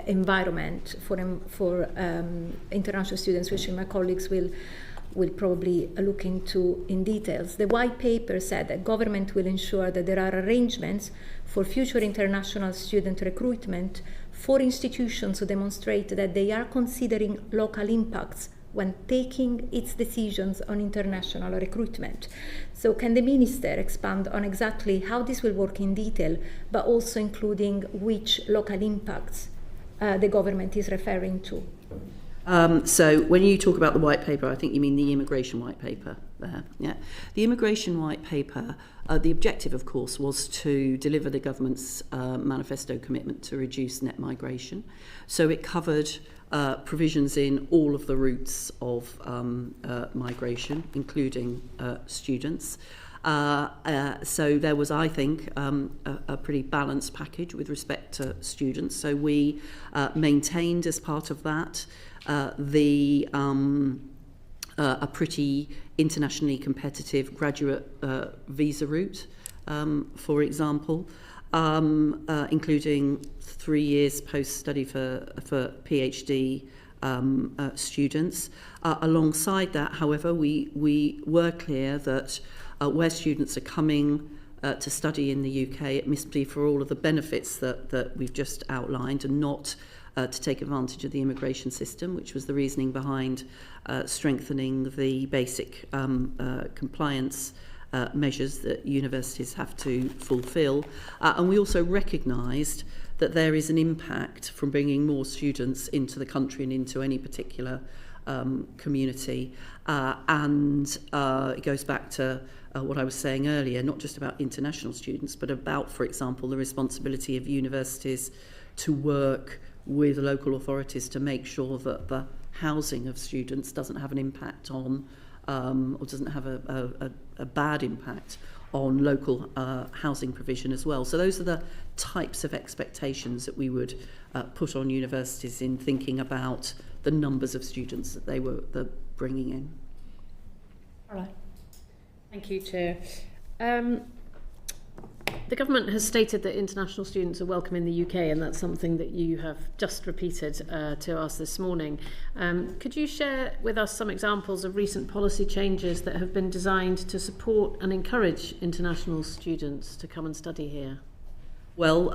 environment for international students, which my colleagues will probably look into in details. The white paper said that government will ensure that there are arrangements for future international student recruitment for institutions to demonstrate that they are considering local impacts when taking its decisions on international recruitment. So can the Minister expand on exactly how this will work in detail, but also including which local impacts the government is referring to? So when you talk about the white paper, I think you mean the immigration white paper there. Yeah, the immigration white paper, the objective, of course, was to deliver the government's manifesto commitment to reduce net migration. So it covered provisions in all of the routes of migration, including students. So there was, I think, a pretty balanced package with respect to students. So we maintained as part of that a pretty internationally competitive graduate visa route, for example, including 3 years post-study for PhD students. Alongside that, however, we were clear that where students are coming to study in the UK, it must be for all of the benefits that we've just outlined, and not to take advantage of the immigration system, which was the reasoning behind strengthening the basic compliance measures that universities have to fulfil. And we also recognised that there is an impact from bringing more students into the country and into any particular community. And it goes back to what I was saying earlier, not just about international students, but about, for example, the responsibility of universities to work with local authorities to make sure that the housing of students doesn't have an impact on, or doesn't have a bad impact on local housing provision as well. So those are the types of expectations that we would put on universities in thinking about the numbers of students that they were bringing in. All right. Thank you, Chair. The government has stated that international students are welcome in the UK, and that's something that you have just repeated to us this morning. Could you share with us some examples of recent policy changes that have been designed to support and encourage international students to come and study here? Well,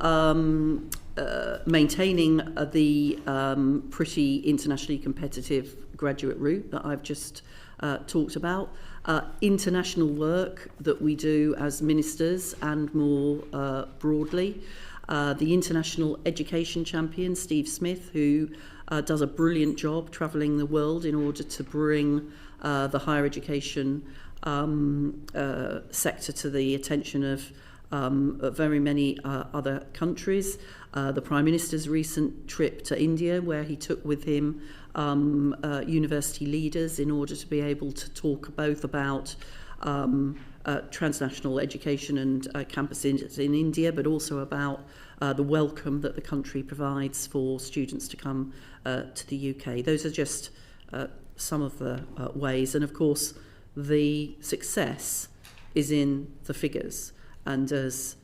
maintaining the pretty internationally competitive graduate route that I've just talked about, international work that we do as ministers and more broadly, the international education champion Steve Smith, who does a brilliant job travelling the world in order to bring the higher education sector to the attention of very many other countries. The Prime Minister's recent trip to India, where he took with him university leaders in order to be able to talk both about transnational education and campuses in India, but also about the welcome that the country provides for students to come to the UK. Those are just some of the ways. And of course, the success is in the figures. And as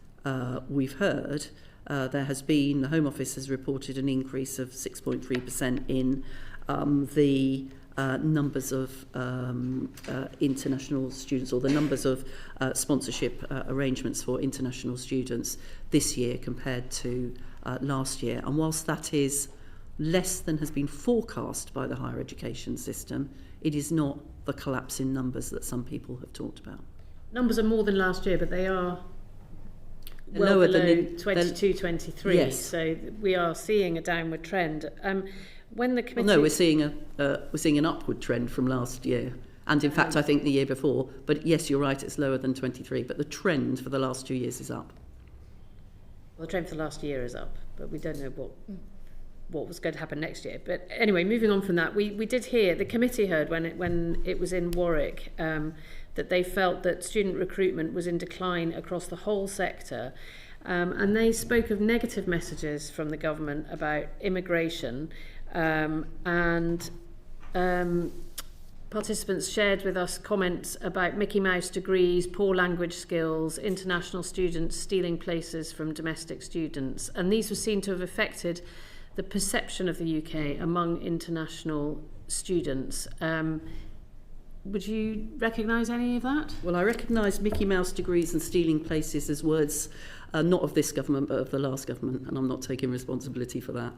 we've heard, there has been, the Home Office has reported an increase of 6.3% in the numbers of international students, or the numbers of sponsorship arrangements for international students this year compared to last year. And whilst that is less than has been forecast by the higher education system, it is not the collapse in numbers that some people have talked about. Numbers are more than last year, but they are well lower below than 22-23, yes. so we are seeing a downward trend. When the committee... Well, no, we're seeing an upward trend from last year, and in fact I think the year before, but yes, you're right, it's lower than 23, but the trend for the last 2 years is up. Well, the trend for last year is up, but we don't know what was going to happen next year. But anyway, moving on from that, we did hear, the committee heard when it was in Warwick, that they felt that student recruitment was in decline across the whole sector, and they spoke of negative messages from the government about immigration, and participants shared with us comments about Mickey Mouse degrees, poor language skills, international students stealing places from domestic students, and these were seen to have affected the perception of the UK among international students. Would you recognise any of that? Well, I recognise Mickey Mouse degrees and stealing places as words not of this government but of the last government, and I'm not taking responsibility for that.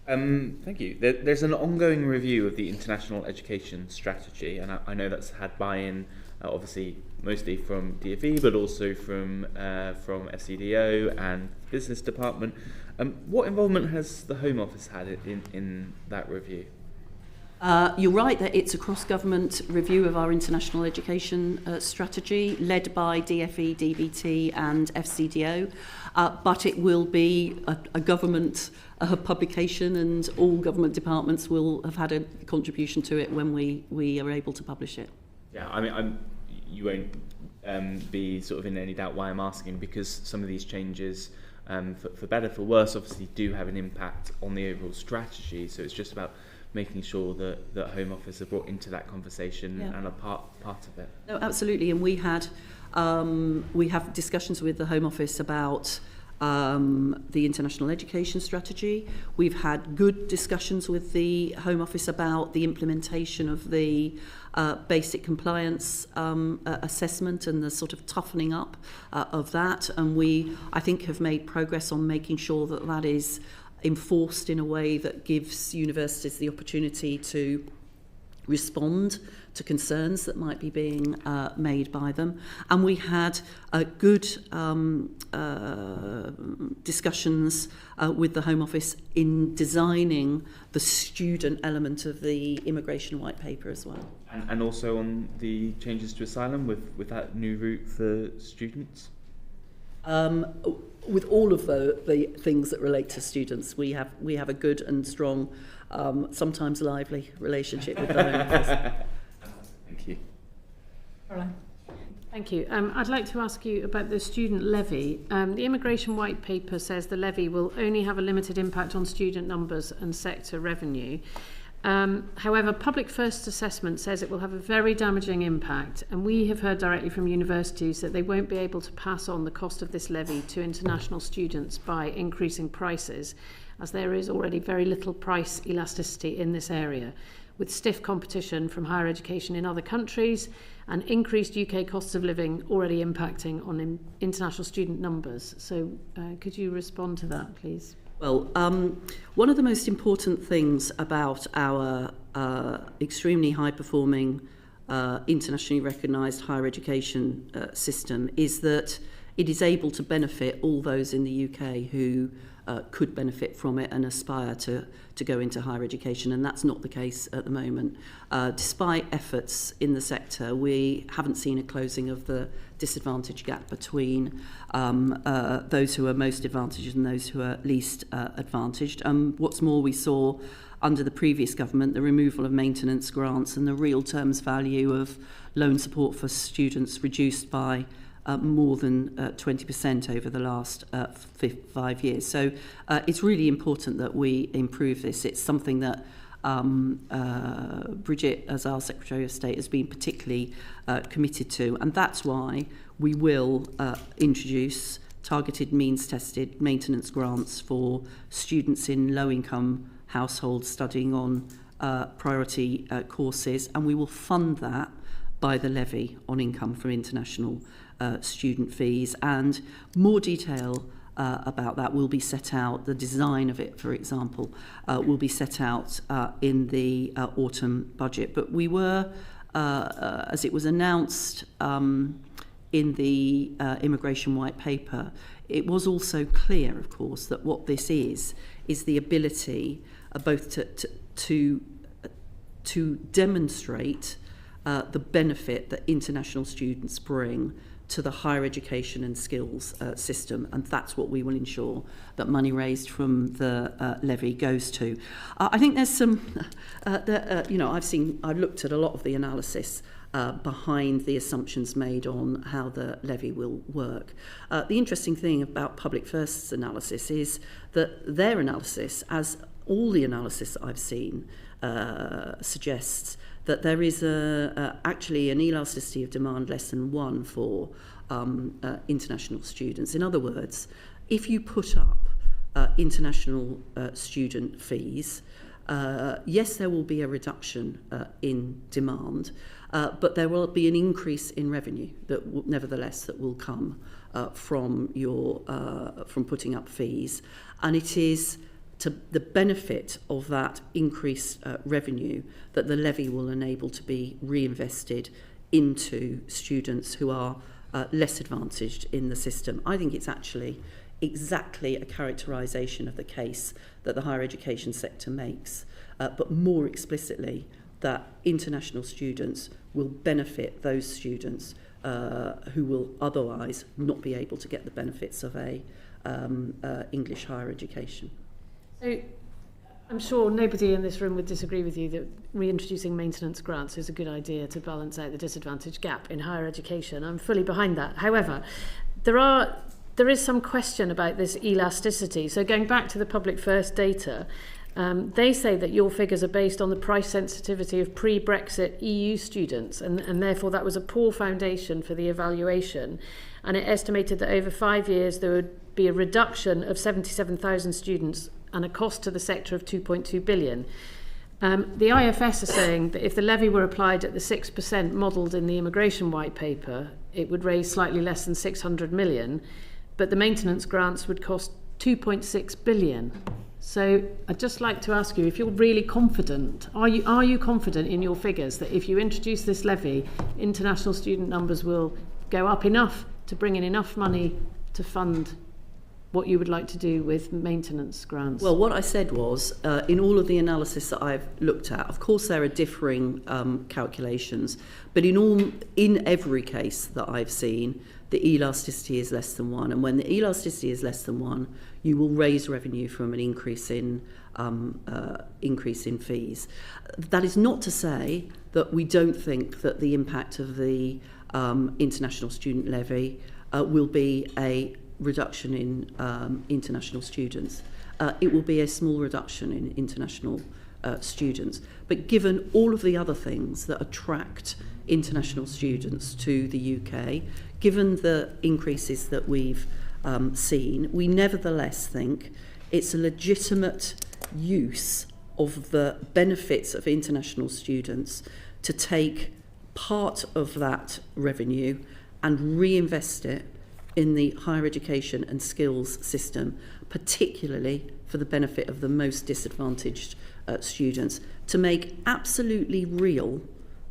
Thank you. There's an ongoing review of the international education strategy, and I know that's had buy-in, obviously mostly from DfE, but also from FCDO and Business Department. What involvement has the Home Office had in that review? You're right that it's a cross-government review of our international education strategy, led by DFE, DBT and FCDO, but it will be a government publication, and all government departments will have had a contribution to it when we are able to publish it. Yeah, I mean, you won't be sort of in any doubt why I'm asking, because some of these changes, for better, for worse, obviously do have an impact on the overall strategy. So it's just about making sure that Home Office are brought into that conversation and are part of it. No, absolutely, and we have discussions with the Home Office about the international education strategy. We've had good discussions with the Home Office about the implementation of the basic compliance assessment and the sort of toughening up of that. And we, I think, have made progress on making sure that that is enforced in a way that gives universities the opportunity to respond to concerns that might be being made by them. And we had good discussions with the Home Office in designing the student element of the immigration white paper as well. And also on the changes to asylum with that new route for students? With all of the things that relate to students, we have a good and strong, sometimes lively relationship with the Home Office. Thank you. Caroline. Thank you. I'd like to ask you about the student levy. The immigration white paper says the levy will only have a limited impact on student numbers and sector revenue. However, Public First Assessment says it will have a very damaging impact, and we have heard directly from universities that they won't be able to pass on the cost of this levy to international students by increasing prices, as there is already very little price elasticity in this area, with stiff competition from higher education in other countries and increased UK costs of living already impacting on international student numbers. So could you respond to that, please? Well, one of the most important things about our extremely high-performing, internationally recognised higher education system is that it is able to benefit all those in the UK who could benefit from it and aspire to go into higher education, and that's not the case at the moment. Despite efforts in the sector, we haven't seen a closing of the disadvantage gap between those who are most advantaged and those who are least advantaged. What's more, we saw under the previous government the removal of maintenance grants and the real terms value of loan support for students reduced by more than 20% over the last 5 years. So it's really important that we improve this. It's something that Bridget, as our Secretary of State, has been particularly committed to, and that's why we will introduce targeted means-tested maintenance grants for students in low-income households studying on priority courses, and we will fund that by the levy on income from international student fees, and more detail about that will be set out. The design of it, for example, will be set out in the autumn budget. But we were, as it was announced in the immigration white paper, it was also clear, of course, that what this is the ability both to demonstrate the benefit that international students bring to the higher education and skills system, and that's what we will ensure that money raised from the levy goes to. I think there's some, I've looked at a lot of the analysis behind the assumptions made on how the levy will work. The interesting thing about Public First's analysis is that their analysis, as all the analysis I've seen, suggests that there is actually an elasticity of demand less than 1 for international students. In other words, if you put up international student fees, yes, there will be a reduction in demand, but there will be an increase in revenue that nevertheless will come from putting up fees, and it is to the benefit of that increased revenue that the levy will enable to be reinvested into students who are less advantaged in the system. I think it's actually exactly a characterisation of the case that the higher education sector makes, but more explicitly that international students will benefit those students who will otherwise not be able to get the benefits of a English higher education. So I'm sure nobody in this room would disagree with you that reintroducing maintenance grants is a good idea to balance out the disadvantage gap in higher education. I'm fully behind that. However, there is some question about this elasticity. So going back to the Public First data, they say that your figures are based on the price sensitivity of pre-Brexit EU students, and therefore that was a poor foundation for the evaluation. And it estimated that over 5 years there would be a reduction of 77,000 students and a cost to the sector of 2.2 billion. The IFS are saying that if the levy were applied at the 6% modelled in the immigration white paper, it would raise slightly less than 600 million, but the maintenance grants would cost 2.6 billion. So I'd just like to ask you if you're really confident, are you confident in your figures that if you introduce this levy, international student numbers will go up enough to bring in enough money to fund what you would like to do with maintenance grants? Well, what I said was, in all of the analysis that I've looked at, of course there are differing calculations, but in every case that I've seen, the elasticity is less than 1. And when the elasticity is less than 1, you will raise revenue from an increase in fees. That is not to say that we don't think that the impact of the international student levy will be a reduction in international students. It will be a small reduction in international students. But given all of the other things that attract international students to the UK, given the increases that we've seen, we nevertheless think it's a legitimate use of the benefits of international students to take part of that revenue and reinvest it in the higher education and skills system, particularly for the benefit of the most disadvantaged students, to make absolutely real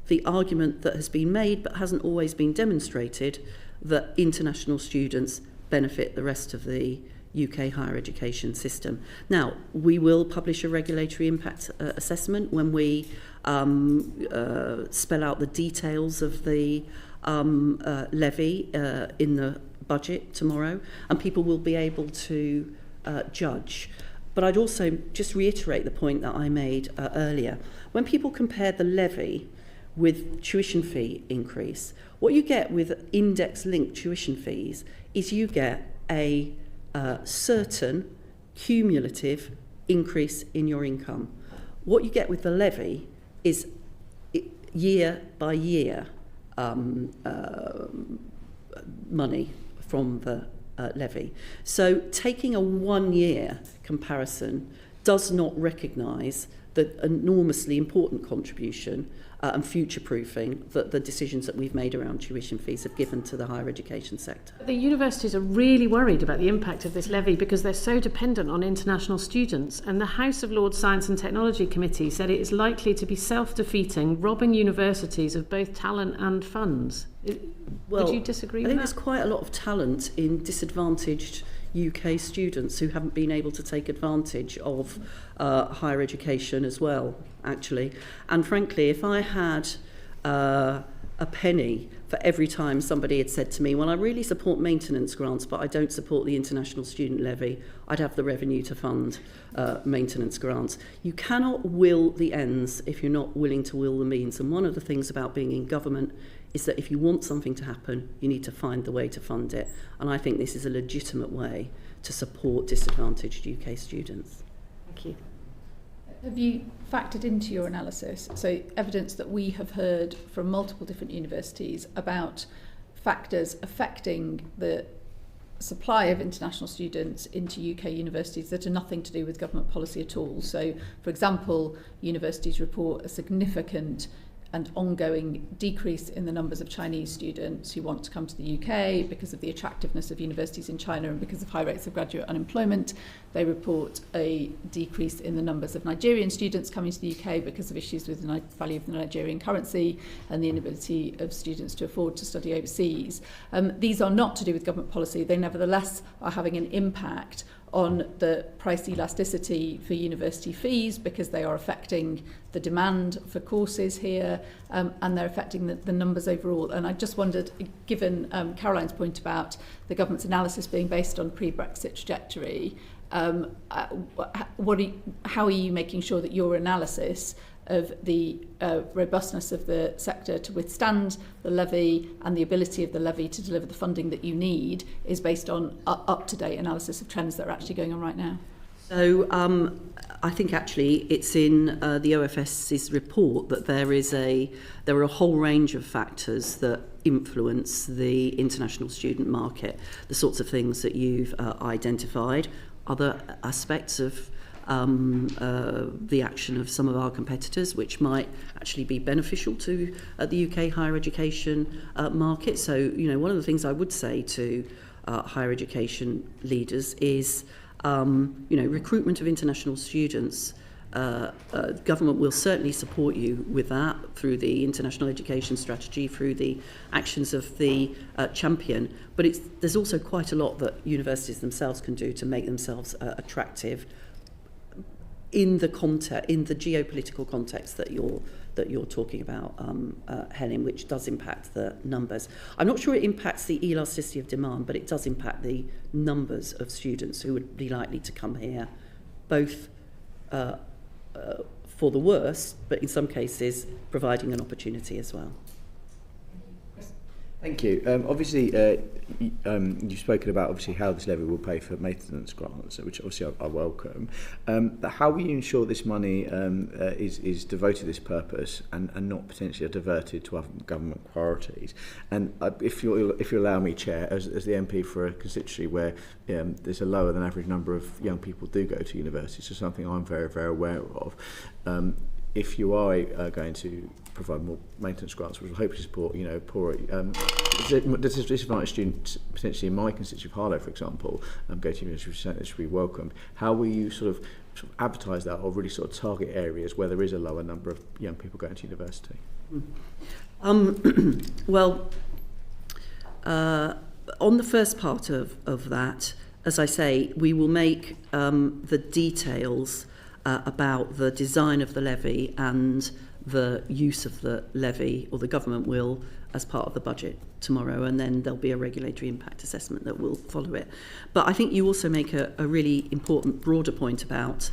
the argument that has been made but hasn't always been demonstrated, that international students benefit the rest of the UK higher education system. Now, we will publish a regulatory impact assessment when we spell out the details of the levy in the budget tomorrow, and people will be able to judge. But I'd also just reiterate the point that I made earlier. When people compare the levy with tuition fee increase, what you get with index-linked tuition fees is you get a certain cumulative increase in your income. What you get with the levy is year by year money from the levy. So taking a 1-year comparison does not recognise the enormously important contribution and future-proofing that the decisions that we've made around tuition fees have given to the higher education sector. The universities are really worried about the impact of this levy because they're so dependent on international students, and the House of Lords Science and Technology Committee said it is likely to be self-defeating, robbing universities of both talent and funds. Would you disagree with that? I think there's quite a lot of talent in disadvantaged UK students who haven't been able to take advantage of higher education as well, actually. And frankly, if I had a penny for every time somebody had said to me, well, I really support maintenance grants, but I don't support the international student levy, I'd have the revenue to fund maintenance grants. You cannot will the ends if you're not willing to will the means. And one of the things about being in government is that if you want something to happen, you need to find the way to fund it. And I think this is a legitimate way to support disadvantaged UK students. Thank you. Have you factored into your analysis, so evidence that we have heard from multiple different universities about factors affecting the supply of international students into UK universities that are nothing to do with government policy at all? So, for example, universities report a significant and ongoing decrease in the numbers of Chinese students who want to come to the UK because of the attractiveness of universities in China and because of high rates of graduate unemployment. They report a decrease in the numbers of Nigerian students coming to the UK because of issues with the value of the Nigerian currency and the inability of students to afford to study overseas. These are not to do with government policy. They nevertheless are having an impact on the price elasticity for university fees because they are affecting the demand for courses here, and they're affecting the numbers overall. And I just wondered, given Caroline's point about the government's analysis being based on pre-Brexit trajectory, how are you making sure that your analysis of the robustness of the sector to withstand the levy and the ability of the levy to deliver the funding that you need is based on up-to-date analysis of trends that are actually going on right now? So I think actually it's in the OFS's report that there are a whole range of factors that influence the international student market, the sorts of things that you've identified, other aspects of the action of some of our competitors, which might actually be beneficial to the UK higher education market. So, you know, one of the things I would say to higher education leaders is, you know, recruitment of international students. Government will certainly support you with that through the international education strategy, through the actions of the champion. But there's also quite a lot that universities themselves can do to make themselves attractive in the geopolitical context that you're talking about, Helen, which does impact the numbers. I'm not sure it impacts the elasticity of demand, but it does impact the numbers of students who would be likely to come here, both for the worst, but in some cases providing an opportunity as well. Thank you. Obviously, you've spoken about obviously how this levy will pay for maintenance grants, which obviously I welcome. But how will you ensure this money is devoted to this purpose and not potentially diverted to other government priorities? And if you allow me, Chair, as the MP for a constituency where there's a lower than average number of young people do go to university, so something I'm very, very aware of. If you are going to provide more maintenance grants, which will hopefully support, you know, poorer, disadvantaged students, potentially in my constituency of Harlow, for example, go to university, which should be welcomed. How will you sort of advertise that, or really sort of target areas where there is a lower number of young people going to university? Well, on the first part of that, as I say, we will make the details about the design of the levy and the use of the levy, or the government will, as part of the budget tomorrow, and then there'll be a regulatory impact assessment that will follow it. But I think you also make a really important broader point about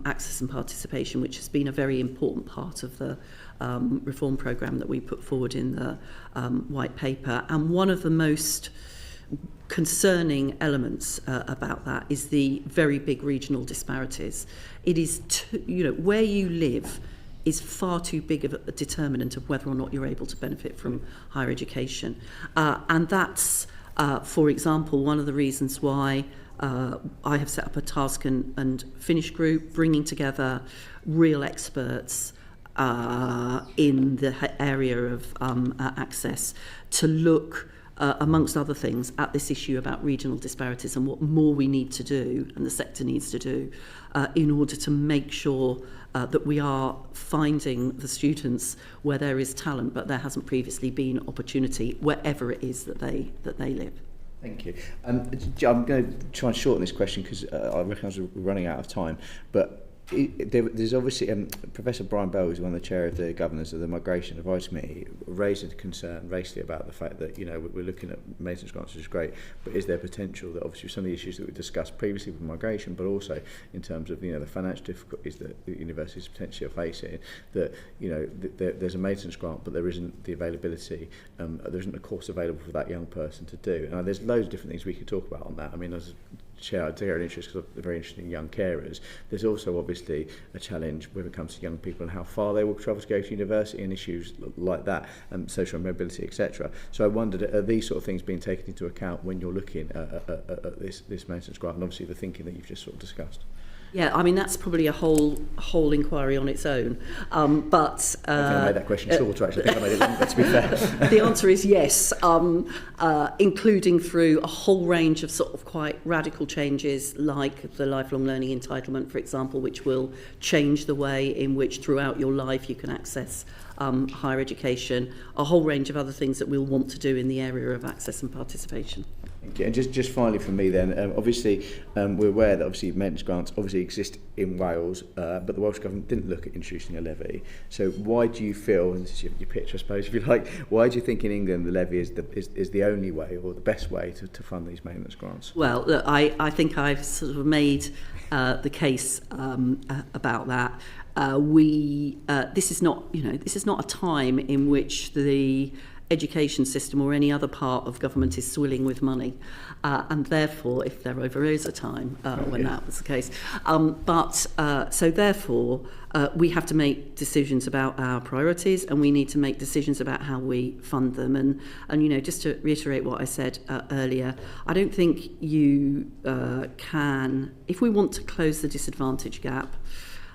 access and participation, which has been a very important part of the reform programme that we put forward in the white paper. And one of the most concerning elements about that is the very big regional disparities. It is, where you live is far too big of a determinant of whether or not you're able to benefit from higher education. And that's, for example, one of the reasons why I have set up a task and finish group, bringing together real experts in the area of access to look, amongst other things, at this issue about regional disparities and what more we need to do, and the sector needs to do, in order to make sure that we are finding the students where there is talent, but there hasn't previously been opportunity wherever it is that they live. Thank you. I'm going to try and shorten this question because I recognise we're running out of time, but there's obviously Professor Brian Bell, who's one of the chair of the governors of the Migration Advice Committee, raised a concern basically about the fact that, you know, we're looking at maintenance grants, which is great, but is there potential that obviously some of the issues that we discussed previously with migration, but also in terms of, you know, the financial difficulties that the universities potentially are facing, that, you know, there's a maintenance grant, but there isn't the availability, there isn't a course available for that young person to do. And there's loads of different things we could talk about on that. I mean, as Chair, I take an interest because I'm very interested in young carers. There's also obviously a challenge when it comes to young people and how far they will travel to go to university and issues like that, and social mobility, etc. So I wondered, are these sort of things being taken into account when you're looking at this maintenance grant, and obviously the thinking that you've just sort of discussed? Yeah, I mean, that's probably a whole inquiry on its own. But I think I made that question shorter, actually. I think I made it longer, to be fair. The answer is yes, including through a whole range of sort of quite radical changes, like the lifelong learning entitlement, for example, which will change the way in which throughout your life you can access higher education, a whole range of other things that we'll want to do in the area of access and participation. Okay, and just finally from me then, obviously we're aware that obviously maintenance grants obviously exist in Wales, but the Welsh Government didn't look at introducing a levy. So why do you feel, and this is your pitch I suppose if you like, why do you think in England the levy is the only way or the best way to fund these maintenance grants? Well, look, I think I've sort of made the case about that. This is not a time in which the education system or any other part of government is swilling with money, and therefore, if there ever is a time when that was the case, so therefore we have to make decisions about our priorities, and we need to make decisions about how we fund them. And just to reiterate what I said earlier, I don't think you can, if we want to close the disadvantage gap,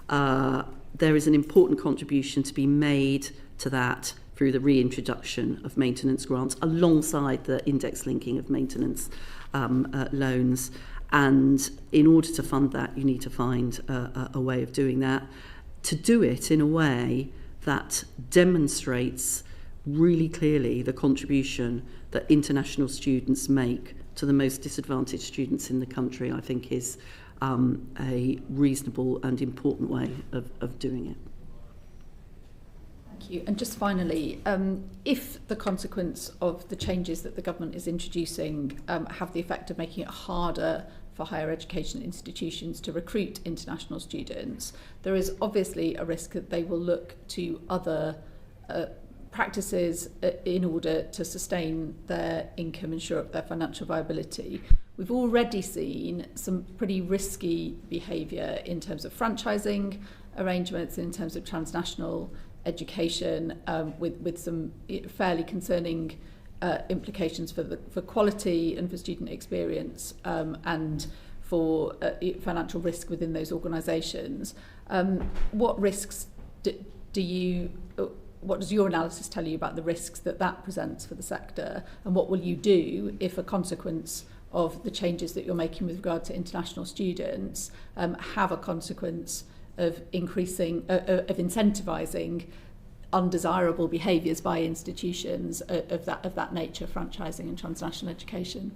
there is an important contribution to be made to that through the reintroduction of maintenance grants alongside the index linking of maintenance loans. And in order to fund that, you need to find a way of doing that, to do it in a way that demonstrates really clearly the contribution that international students make to the most disadvantaged students in the country, I think is a reasonable and important way of doing it. Thank you. And just finally, if the consequence of the changes that the government is introducing have the effect of making it harder for higher education institutions to recruit international students, there is obviously a risk that they will look to other practices in order to sustain their income and shore up their financial viability. We've already seen some pretty risky behaviour in terms of franchising arrangements, in terms of transnational education, with some fairly concerning implications for quality and for student experience, and for financial risk within those organisations. What risks what does your analysis tell you about the risks that presents for the sector, and what will you do if a consequence of the changes that you're making with regard to international students have a consequence of incentivising undesirable behaviours by institutions of that nature, franchising and transnational education?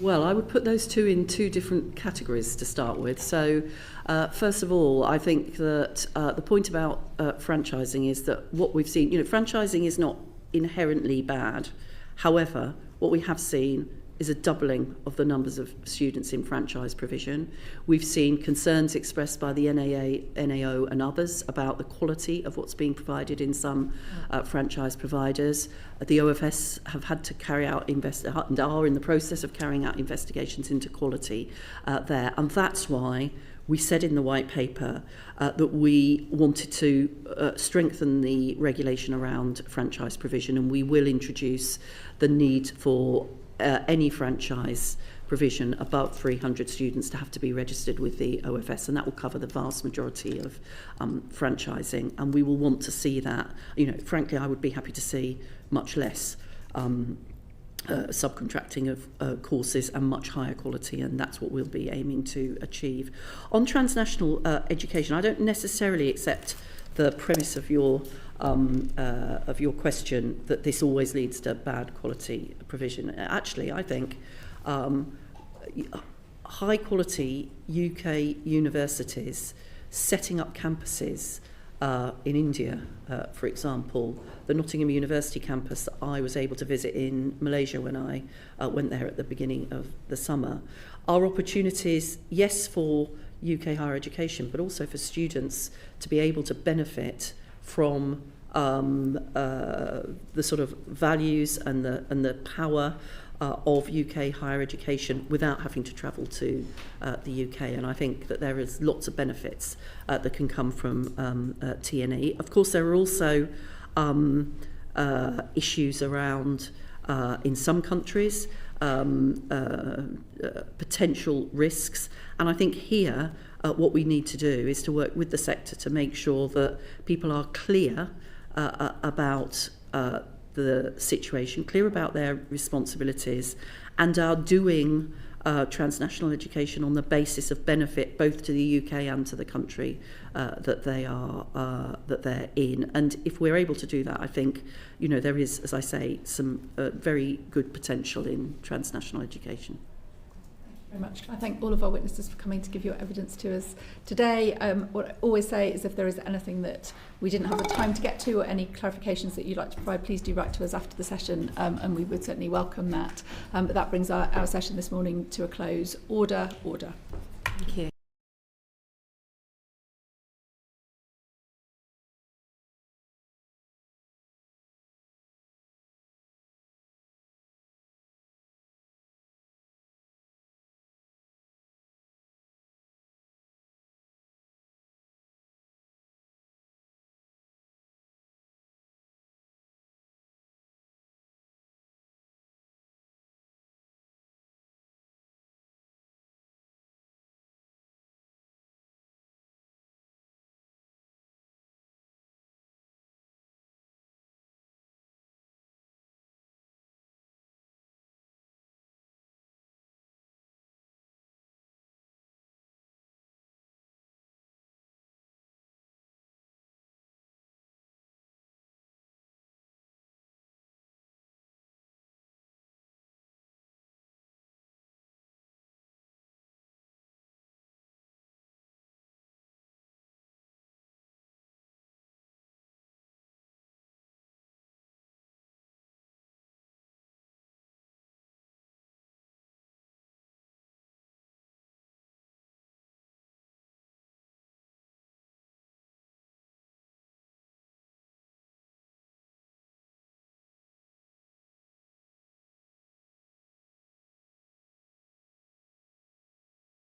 Well, I would put those two in two different categories to start with. So, first of all, I think that the point about franchising is that what we've seen, franchising is not inherently bad. However, what we have seen is a doubling of the numbers of students in franchise provision. We've seen concerns expressed by the NAO and others about the quality of what's being provided in some franchise providers. The OFS have had to carry out and are in the process of carrying out investigations into quality there. And that's why we said in the white paper that we wanted to strengthen the regulation around franchise provision, and we will introduce the need for any franchise provision above 300 students to have to be registered with the OFS, and that will cover the vast majority of franchising. And we will want to see that. Frankly, I would be happy to see much less subcontracting of courses and much higher quality, and that's what we'll be aiming to achieve. On transnational education, I don't necessarily accept the premise of your question that this always leads to bad quality provision. Actually, I think high quality UK universities setting up campuses in India, for example, the Nottingham University campus that I was able to visit in Malaysia when I went there at the beginning of the summer, are opportunities, yes, for UK higher education, but also for students to be able to benefit from the sort of values and the power of UK higher education without having to travel to the UK. And I think that there is lots of benefits that can come from T&E. Of course, there are also issues around, in some countries, potential risks. And I think here what we need to do is to work with the sector to make sure that people are clear about the situation, clear about their responsibilities, and are doing transnational education on the basis of benefit both to the UK and to the country that they're in. And if we're able to do that, I think, you know, there is, as I say, some very good potential in transnational education. Very much. Can I thank all of our witnesses for coming to give your evidence to us today. What I always say is if there is anything that we didn't have the time to get to or any clarifications that you'd like to provide, please do write to us after the session, and we would certainly welcome that. But that brings our session this morning to a close. Order. Thank you.